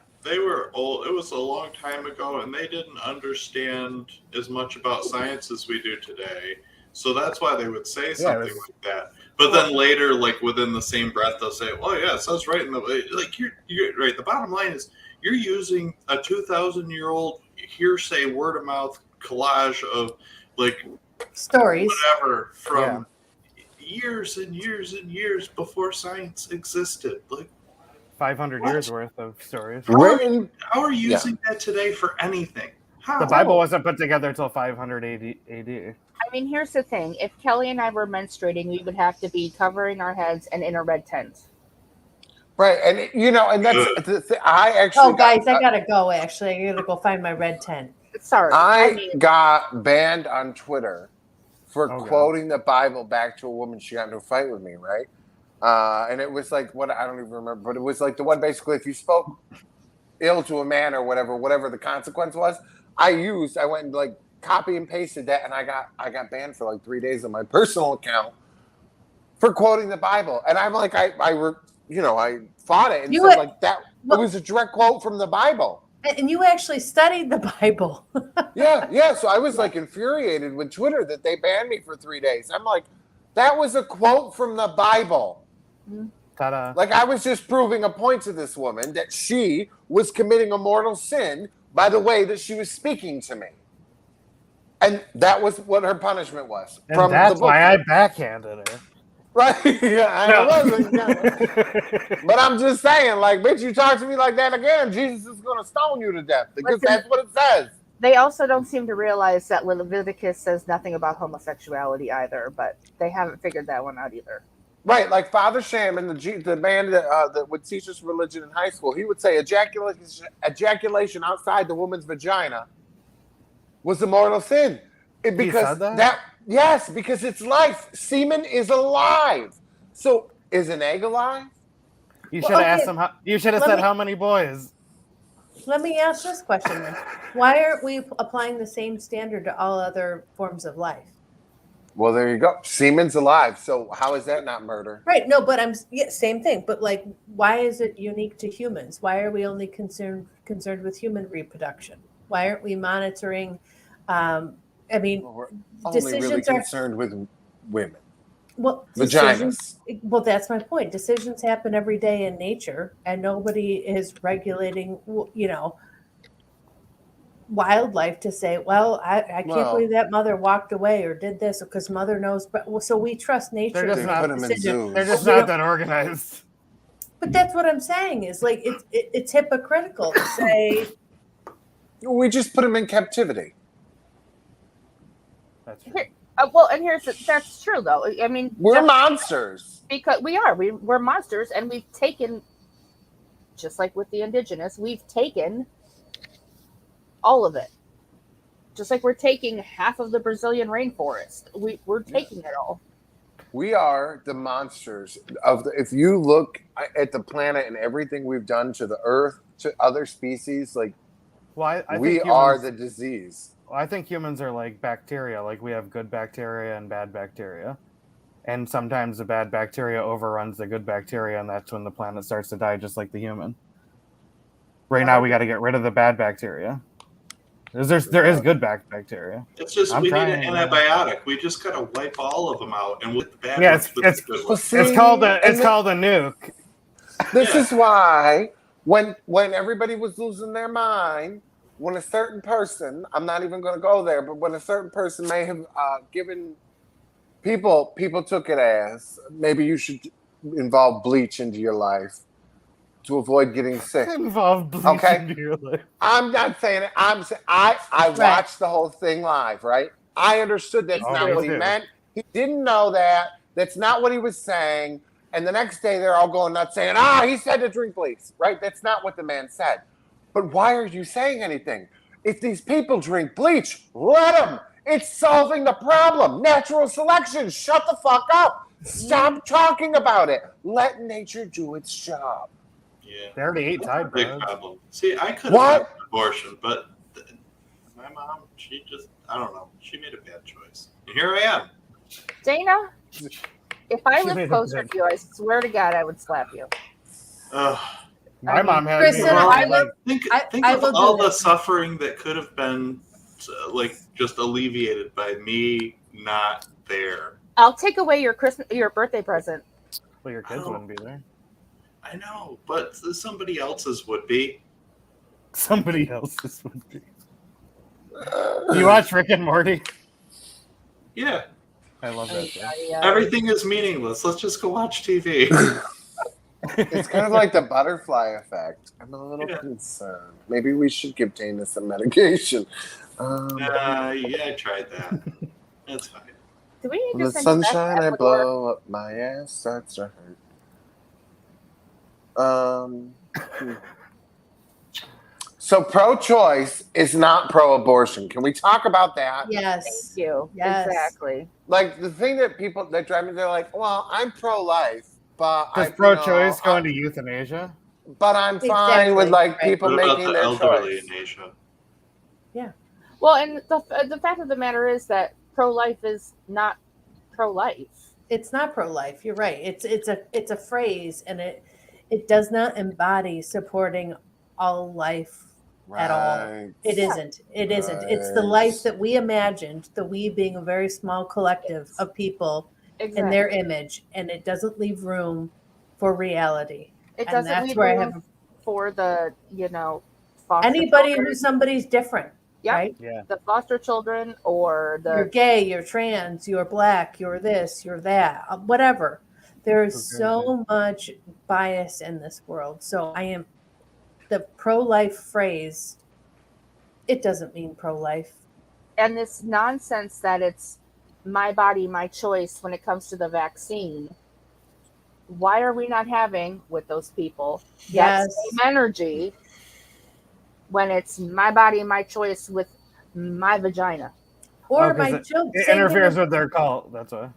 S3: old. It was a long time ago, and they didn't understand as much about science as we do today. So that's why they would say something like that. But then later, like within the same breath, they'll say, "Oh yeah, it says right in the like you're right." The bottom line is you're using a 2,000-year-old hearsay, word of mouth collage of like
S2: Stories.
S3: whatever from years and years and years before science existed. Like
S5: 500
S3: What?
S5: years worth of stories.
S4: Written,
S3: how are you using that today for anything? How?
S5: The Bible wasn't put together until 500 AD.
S1: I mean, here's the thing: if Kelly and I were menstruating, we would have to be covering our heads and in a red tent.
S4: right, and you know, and that's the thing. I actually
S2: Oh, guys, I gotta go. Actually, I gotta go find my red tent.
S1: Sorry,
S4: I got banned on Twitter for
S5: Oh, God.
S4: quoting the Bible back to a woman. She got into a fight with me, right? And it was like what I don't even remember, but it was like the one basically if you spoke ill to a man or whatever the consequence was. I went and like copy and pasted that, and I got banned for like 3 days on my personal account for quoting the Bible. And I'm like, I fought it and
S2: You
S4: said
S2: were-
S4: like that.
S2: well-
S4: It was a direct quote from the Bible.
S2: And you actually studied the Bible.
S4: Yeah. So I was like infuriated with Twitter that they banned me for 3 days. I'm like, that was a quote from the Bible.
S5: Ta-da.
S4: Like I was just proving a point to this woman that she was committing a mortal sin by the way that she was speaking to me. And that was what her punishment was.
S5: And that's why I backhanded her.
S4: Right? Yeah, I wasn't. But I'm just saying, like, bitch, you talk to me like that again, Jesus is going to stone you to death because
S1: Listen.
S4: that's what it says.
S1: They also don't seem to realize that Leviticus says nothing about homosexuality either, but they haven't figured that one out either.
S4: Right, like Father Shaman, the man that would teach us religion in high school, he would say ejaculation outside the woman's vagina was a mortal sin. Because
S5: said that?
S4: Yes, because it's life. Semen is alive. So is an egg alive?
S5: You should
S2: Well,
S5: have asked
S2: okay.
S5: them. You should have
S2: Let
S5: said
S2: me-
S5: how many boys.
S2: Let me ask this question then. Why aren't we applying the same standard to all other forms of life?
S4: Well, there you go. Semen's alive. So how is that not murder?
S2: Right. No, but same thing. But like, why is it unique to humans? Why are we only concerned with human reproduction? Why aren't we monitoring?
S4: Well, we're only really
S2: decisions are
S4: concerned with women.
S2: well,
S4: Vaginas.
S2: well, that's my point. Decisions happen every day in nature, and nobody is regulating. Wildlife to say, well, I can't
S4: Well-
S2: believe that mother walked away or did this because mother knows. But so we trust nature.
S5: They're
S2: to
S5: just
S4: They
S2: make
S4: put them in
S2: decisions.
S4: zoos.
S5: They're just
S2: We
S5: not
S2: don't-
S5: that organized.
S2: But that's what I'm saying is like it's hypocritical to say
S4: We just put them in captivity.
S5: That's true.
S1: Well, and that's true though. I mean,
S4: We're
S1: just
S4: monsters.
S1: because we're monsters, and we've taken, just like with the indigenous, we've taken all of it. Just like we're taking half of the Brazilian rainforest, we're taking it all.
S4: We are the monsters if you look at the planet and everything we've done to the earth, to other species, like
S5: Well, I
S4: we
S5: think
S4: are
S5: humans,
S4: the disease.
S5: I think humans are like bacteria. Like we have good bacteria and bad bacteria. And sometimes the bad bacteria overruns the good bacteria, and that's when the planet starts to die, just like the human. Right now, we got to get rid of the bad bacteria. There is good bacteria.
S3: It's just
S5: I'm
S3: we need
S5: trying,
S3: an
S5: man.
S3: antibiotic. We just gotta wipe all of them out and with the bad
S5: Yeah,
S3: ones with
S5: it's-
S3: the good
S4: Well,
S3: ones.
S4: see,
S5: It's called
S4: and
S5: a nuke.
S4: This
S3: Yeah.
S4: is why when everybody was losing their mind, when a certain person, I'm not even going to go there, but when a certain person may have given people took it as maybe you should involve bleach into your life to avoid getting sick.
S5: Involve bleach
S4: Okay.
S5: into your life.
S4: I'm not saying it. I'm saying I
S2: Right.
S4: watched the whole thing live, right? I understood that's
S1: Me
S4: not
S1: too.
S4: what he
S5: too.
S4: meant. He didn't know that. That's not what he was saying. And the next day they're all going nuts saying, he said to drink bleach, right? That's not what the man said. But why are you saying anything? If these people drink bleach, let them. It's solving the problem. Natural selection. Shut the fuck up. Stop talking about it. Let nature do its job.
S3: Yeah.
S5: They already ate
S3: That's
S5: Tide
S3: a big
S5: Pods.
S3: problem. See, I could
S4: What?
S3: have had an abortion, but my mom, she just, I don't know, she made a bad choice. And here I am.
S1: Dana, if I
S5: She made
S1: lived
S5: a
S1: closer
S5: bad-
S1: to you, I swear to God, I would slap you.
S3: Ugh.
S5: My mom had
S2: Kristen,
S5: me.
S2: I
S5: like,
S2: will-
S3: Think
S2: I
S3: of
S2: will do
S3: all the
S2: this.
S3: suffering that could have been like just alleviated by me not there.
S1: I'll take away your birthday present.
S5: well, your kids
S3: Oh.
S5: wouldn't be there.
S3: I know, but somebody else's would be.
S5: Somebody else's would be. Do you watch Rick and Morty?
S3: Yeah,
S5: I love that show.
S3: everything is meaningless. Let's just go watch TV.
S4: It's kind of like the butterfly effect. I'm a little
S3: Yeah.
S4: concerned. Maybe we should give Dana some medication.
S3: Yeah, I tried that. That's fine.
S1: Do we need
S4: When
S1: to
S4: the
S1: send you back to
S4: sunshine I
S1: Ecuador?
S4: blow up, my ass starts to hurt. So pro-choice is not pro-abortion. Can we talk about that?
S2: Yes.
S1: Thank you.
S2: Yes.
S1: Exactly.
S4: Like the thing that people that drive me, they're like, "Well, I'm pro-life, but
S5: Does
S4: I,
S5: pro-choice go into euthanasia?
S4: But I'm fine with
S2: Exactly,
S4: like
S2: right.
S4: people
S3: What about
S4: making
S3: the
S4: their
S3: elderly
S4: choice."
S3: in Asia?
S1: Well, and the fact of the matter is that pro-life is not pro-life.
S2: It's not pro-life. You're right. It's a phrase, and it does not embody supporting all life at all.
S4: Right.
S2: It isn't. It isn't. It's the
S4: Right.
S2: life that we imagined, the we being a very small collective of people
S1: Exactly.
S2: in their image, and it doesn't leave room for reality.
S1: It
S2: and
S1: doesn't
S2: that's
S1: leave
S2: where I
S1: room
S2: have
S1: for the foster
S2: anybody
S1: children,
S2: who's somebody's different,
S1: Yeah.
S2: right?
S5: Yeah.
S1: the foster children or
S2: You're
S1: the
S2: gay, you're trans, you're black, you're this, you're that, whatever. There is
S5: Okay.
S2: so much bias in this world. So the pro-life phrase, it doesn't mean pro-life.
S1: and this nonsense that it's my body, my choice when it comes to the vaccine. Why are we not having with those people that
S2: Yes.
S1: same energy when it's my body, my choice with my vagina?
S2: Or
S5: Oh, 'cause
S2: my children.
S5: It interferes with their cult. That's why.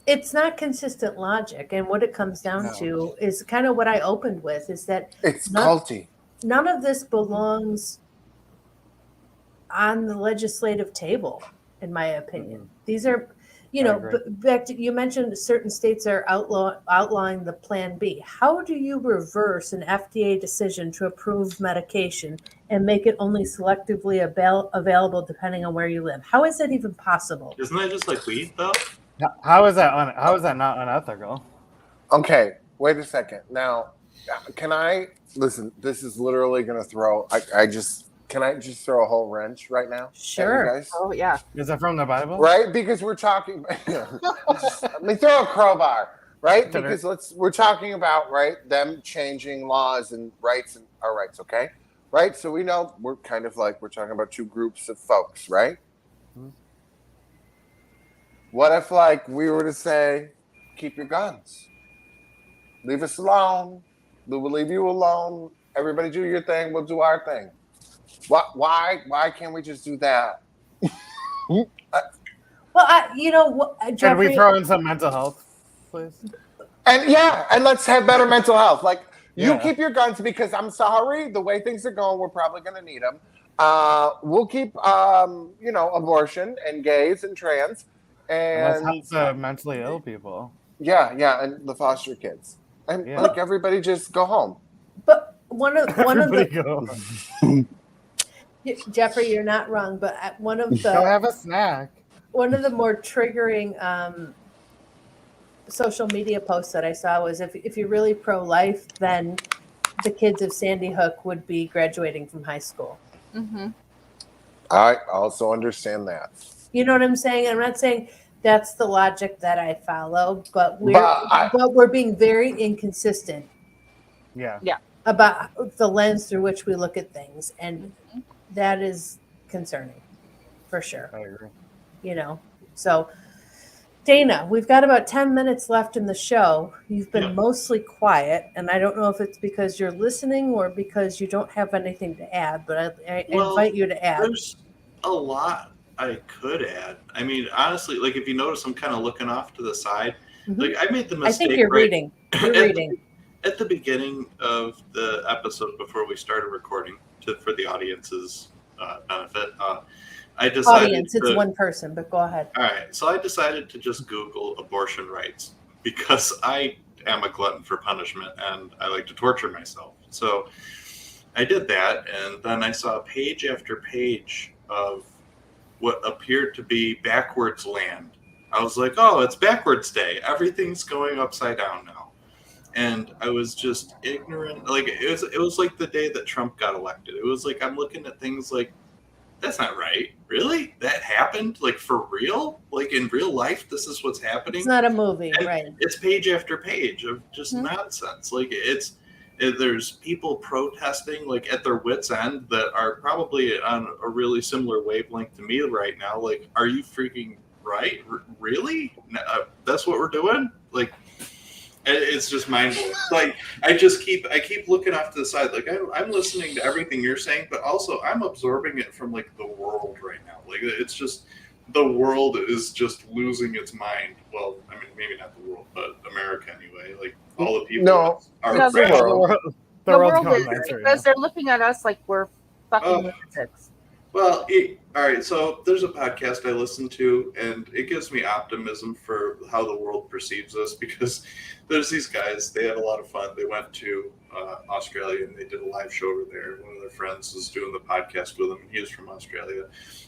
S2: It's not consistent logic. And what it comes down
S5: No.
S2: to is kind of what I opened with, is that
S4: It's
S2: Not-
S4: culty.
S2: none of this belongs on the legislative table, in my opinion. These are,
S5: I agree.
S2: back to, you mentioned certain states are outlawing the Plan B. How do you reverse an FDA decision to approve medication and make it only selectively available depending on where you live? How is that even possible?
S3: Isn't that just like weed though?
S5: How is that? How is that not unethical?
S4: Okay, wait a second. Now, can I listen? This is literally going to throw. Can I just throw a whole wrench right now? at you
S2: Sure.
S4: guys?
S1: Oh yeah,
S5: Is that from the Bible?
S4: Right, because we're talking. Let me throw a crowbar. Right,
S5: Sure.
S4: because we're talking about them changing laws and rights and our rights. Okay, right. So we know we're kind of like we're talking about two groups of folks, right?
S5: Mhm.
S4: What if we were to say, keep your guns, leave us alone, we will leave you alone. Everybody do your thing, we'll do our thing. Why can't we just do that?
S2: Well,
S5: Can
S2: Jeffrey,
S5: we throw in some mental health, please?
S4: And let's have better mental health. You
S5: Yeah.
S4: keep your guns because I'm sorry, the way things are going, we're probably going to need them. We'll keep, abortion and gays and trans,
S5: And let's
S4: and
S5: help the mentally ill people.
S4: yeah, and the foster kids, and
S5: Yeah.
S4: everybody just go home.
S2: but one of
S5: Everybody
S2: the
S5: go.
S2: Jeffrey, you're not wrong, but one of
S5: Go
S2: the
S5: have a snack.
S2: more triggering social media post that I saw was if you're really pro-life, then the kids of Sandy Hook would be graduating from high school.
S1: Mm-hmm.
S4: I also understand that.
S2: You know what I'm saying? I'm not saying that's the logic that I follow, but
S4: But
S2: we're being very inconsistent
S5: Yeah.
S2: about the lens through which we look at things, and that is concerning for sure.
S5: I agree.
S2: You know, so Dana, we've got about 10 minutes left in the show. You've been
S3: Yeah.
S2: mostly quiet, and I don't know if it's because you're listening or because you don't have anything to add, but I
S3: Well,
S2: invite you to add.
S3: There's a lot I could add. I mean, honestly, like if you notice, I'm kind of looking off to the side.
S2: Mhm.
S3: Like I made the
S2: I
S3: mistake.
S2: think you're
S3: right
S2: reading. You're
S3: at
S2: reading.
S3: at the beginning of the episode before we started recording for the audience's benefit. I decided
S2: Audience, it's
S3: to,
S2: one person, but go ahead.
S3: All right, so I decided to just Google abortion rights because I am a glutton for punishment and I like to torture myself. So I did that, and then I saw page after page of what appeared to be backwards land. I was like, oh, it's backwards day. Everything's going upside down now. And I was just ignorant. Like it was like the day that Trump got elected. It was like I'm looking at things like, that's not right. Really? That happened? Like for real? Like in real life, this is what's happening?
S2: It's not a movie,
S3: And
S2: right?
S3: It's page after page of just nonsense. Like there's people protesting like at their wits' end that are probably on a really similar wavelength to me right now. Like, are you freaking right? Really? That's what we're doing? Like, it's just mind blowing. Like I keep looking off to the side. Like I'm listening to everything you're saying, but also I'm absorbing it from like the world right now. Like it's just the world is just losing its mind. Well, I mean maybe not the world, but America anyway. Like all the people
S4: No.
S3: are
S1: No,
S3: afraid.
S1: the
S5: The
S1: The
S5: world's
S1: world
S5: gone
S1: is
S5: nuts right
S1: because
S5: now.
S1: they're looking at us like we're fucking
S3: Oh.
S1: lunatics.
S3: Well, all right. So there's a podcast I listen to, and it gives me optimism for how the world perceives us because there's these guys. They had a lot of fun. They went to Australia and they did a live show over there. One of their friends was doing the podcast with them, and he was from Australia.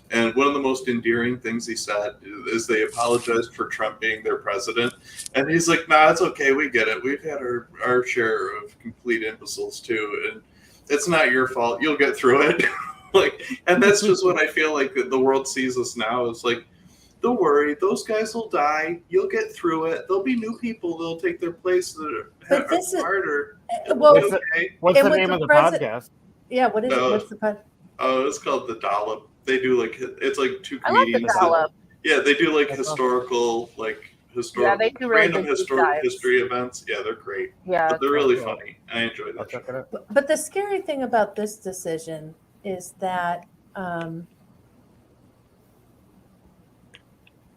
S3: And one of the most endearing things he said is they apologized for Trump being their president. And he's like, nah, it's okay. We get it. We've had our share of complete imbeciles too. And it's not your fault. You'll get through it. Like, and that's just what I feel like the world sees us now. It's like, don't worry, those guys will die. You'll get through it. There'll be new people that'll take their place that
S2: But
S3: are
S2: this is-
S3: smarter.
S2: Well,
S3: It'll be okay.
S5: What's
S2: And
S5: the
S2: with
S5: name
S2: the
S5: of the
S2: president-
S5: podcast?
S2: yeah, what is it?
S3: No.
S2: What's the pod?
S3: Oh, it's called The Dollop. They do like, it's like two
S1: I like the
S3: comedians.
S1: dollop.
S3: Yeah, they do like
S5: That's awesome.
S3: historical,
S1: Yeah, they do really
S3: random
S1: good deep dives.
S3: history events. Yeah, they're great.
S1: Yeah,
S3: But they're really
S5: cool.
S3: funny. I enjoy
S5: I'll
S3: that.
S5: check it out.
S2: But the scary thing about this decision is that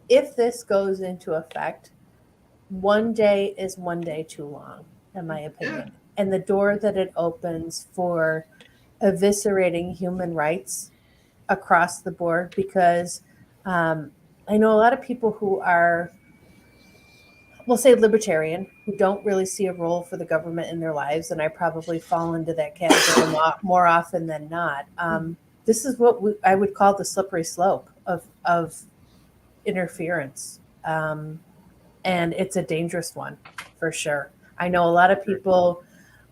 S2: if this goes into effect, one day is one day too long, in my opinion. And the door that it opens for eviscerating human rights across the board, because I know a lot of people who are, we'll say libertarian, who don't really see a role for the government in their lives, and I probably fall into that category more often than not. This is what I would call the slippery slope of interference, and it's a dangerous one for sure. I know a lot of people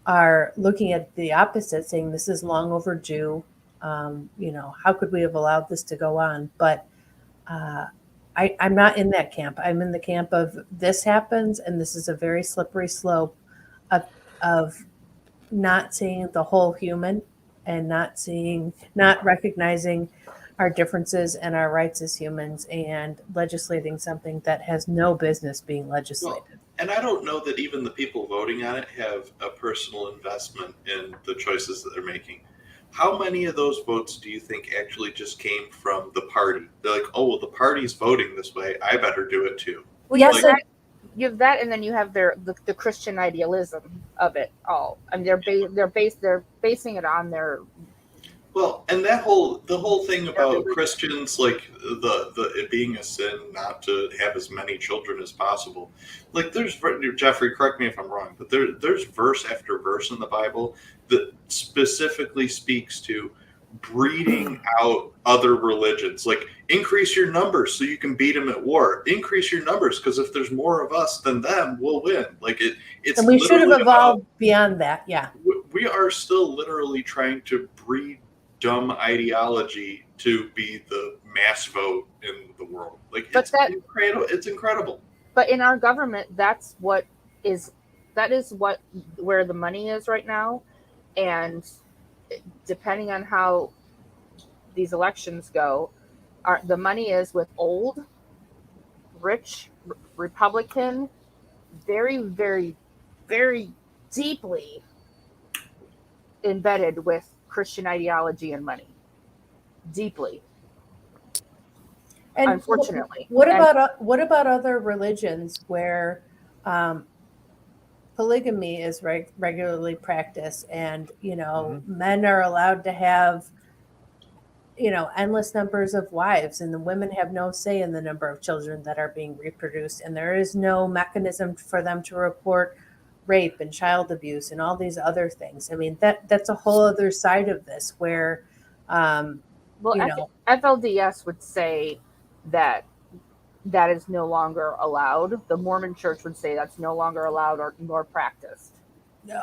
S2: are looking at the opposite, saying this is long overdue. How could we have allowed this to go on? But I'm not in that camp. I'm in the camp of this happens, and this is a very slippery slope of not seeing the whole human and not recognizing our differences and our rights as humans and legislating something that has no business being legislated.
S3: And I don't know that even the people voting on it have a personal investment in the choices that they're making. How many of those votes do you think actually just came from the party? They're like, oh, well, the party's voting this way. I better do it too.
S2: Well, yes,
S3: Like-
S1: you have that, and then you have the Christian idealism of it all. I mean, they're basing it on their.
S3: Well, and the whole thing about Christians, like the it being a sin not to have as many children as possible. Like there's Jeffrey, correct me if I'm wrong, but there's verse after verse in the Bible that specifically speaks to breeding out other religions. Like, increase your numbers so you can beat them at war. Increase your numbers because if there's more of us than them, we'll win. Like it's
S2: And we should have
S3: literally
S2: evolved beyond that. Yeah.
S3: we are still literally trying to breed dumb ideology to be the mass vote in the world. Like,
S1: But
S3: it's incredible.
S1: But in our government, that is where the money is right now, and depending on how these elections go, the money is with old, rich, Republican, very, very, very deeply embedded with Christian ideology and money, deeply.
S2: And
S1: Unfortunately.
S2: what about other religions where polygamy is regularly practiced, and men are allowed to have endless numbers of wives, and the women have no say in the number of children that are being reproduced, and there is no mechanism for them to report rape and child abuse and all these other things. I mean, that's a whole other side of this where
S1: FLDS would say that is no longer allowed. The Mormon Church would say that's no longer allowed or nor practiced.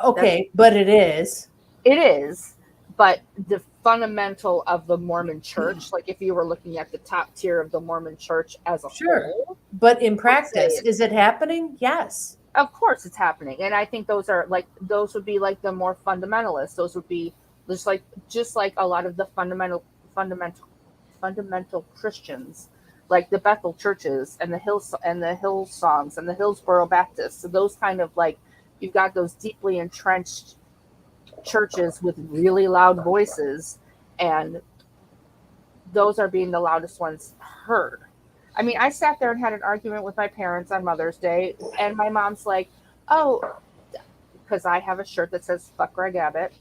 S2: Okay, but it is.
S1: It is, but the fundamental of the Mormon Church, like if you were looking at the top tier of the Mormon Church as a whole.
S2: But in practice, is it happening? Yes.
S1: Of course it's happening. And I think those would be like the more fundamentalists. Those would be just like a lot of the fundamental Christians, like the Bethel churches and the Hillsongs and the Hillsboro Baptists. So those kind of like, you've got those deeply entrenched churches with really loud voices, and those are being the loudest ones heard. I mean, I sat there and had an argument with my parents on Mother's Day, and my mom's like, oh, because I have a shirt that says "Fuck Greg Abbott."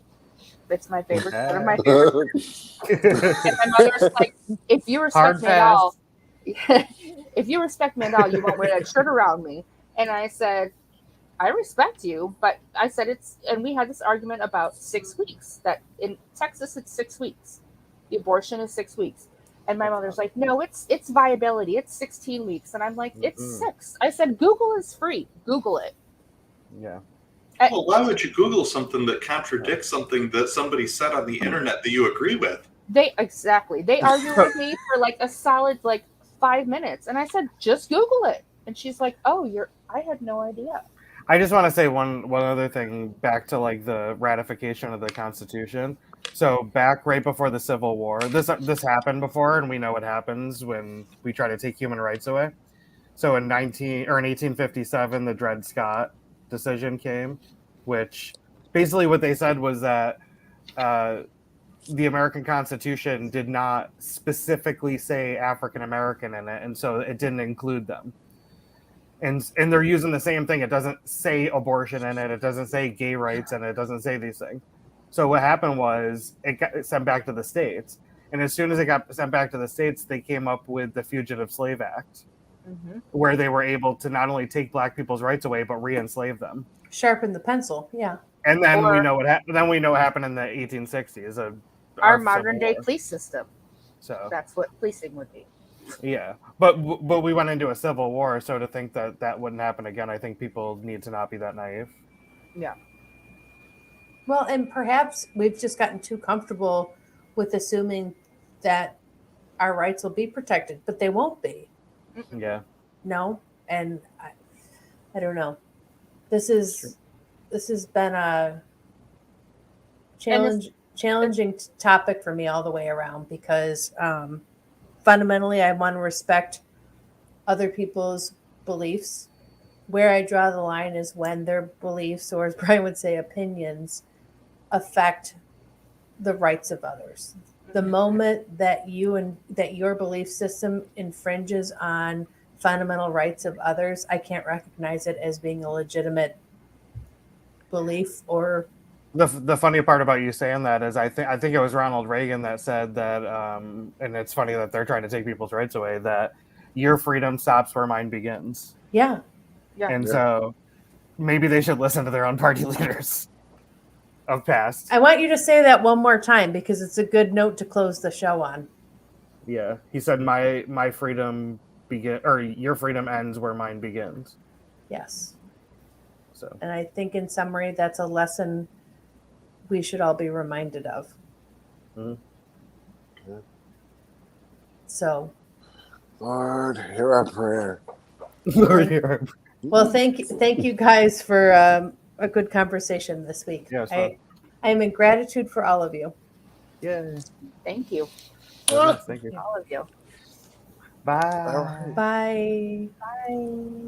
S1: It's my favorite, one of my favorite shirts. And my mother's like, if you respect me at all, if you respect me at all, you won't wear that shirt around me. And I said, I respect you, but I said and we had this argument about 6 weeks, that in Texas it's 6 weeks. The abortion is 6 weeks. And my mother's like, no, it's viability. It's 16 weeks. And I'm like, it's 6. I said, Google is free. Google it.
S5: Yeah.
S3: Well, why would you Google something that contradicts something that somebody said on the internet that you agree with?
S1: They argued with me for like a solid 5 minutes. And I said, just Google it. And she's like, oh, I had no idea.
S5: I just want to say one other thing back to like the ratification of the Constitution. So back right before the Civil War, this happened before, and we know what happens when we try to take human rights away. So in 1857, the Dred Scott decision came, which basically what they said was that the American Constitution did not specifically say African American in it, and so it didn't include them. And they're using the same thing. It doesn't say abortion in it. It doesn't say gay rights in it. It doesn't say these things. So what happened was it got sent back to the states. And as soon as it got sent back to the states, they came up with the Fugitive Slave Act, where they were able to not only take black people's rights away, but re-enslave them.
S2: Sharpen the pencil, yeah.
S5: And then we know what happened in the 1860s.
S1: Our modern day police system.
S5: So
S1: that's what policing would be.
S5: Yeah, but we went into a civil war, so to think that wouldn't happen again, I think people need to not be that naive.
S1: Yeah.
S2: Well, and perhaps we've just gotten too comfortable with assuming that our rights will be protected, but they won't be.
S5: Yeah.
S2: No, and I don't know. This has been a challenging topic for me all the way around, because fundamentally, I want to respect other people's beliefs. Where I draw the line is when their beliefs, or as Brian would say, opinions, affect the rights of others. The moment that your belief system infringes on fundamental rights of others, I can't recognize it as being a legitimate belief. Or
S5: the funny part about you saying that is I think it was Ronald Reagan that said that, and it's funny that they're trying to take people's rights away, that your freedom stops where mine begins.
S2: Yeah.
S5: And so maybe they should listen to their own party leaders. of past.
S2: I want you to say that one more time because it's a good note to close the show on.
S5: Yeah, he said my freedom your freedom ends where mine begins.
S2: Yes.
S5: So
S2: And I think in summary, that's a lesson we should all be reminded of.
S5: Mhm.
S2: So,
S4: Lord, hear our prayer.
S2: well, thank you guys for a good conversation this week.
S5: Yeah, it's fun.
S2: I am in gratitude for all of you.
S5: Yay.
S1: Thank you,
S5: Nice, thank you.
S1: all of you.
S5: Bye.
S4: All right.
S2: Bye. Bye.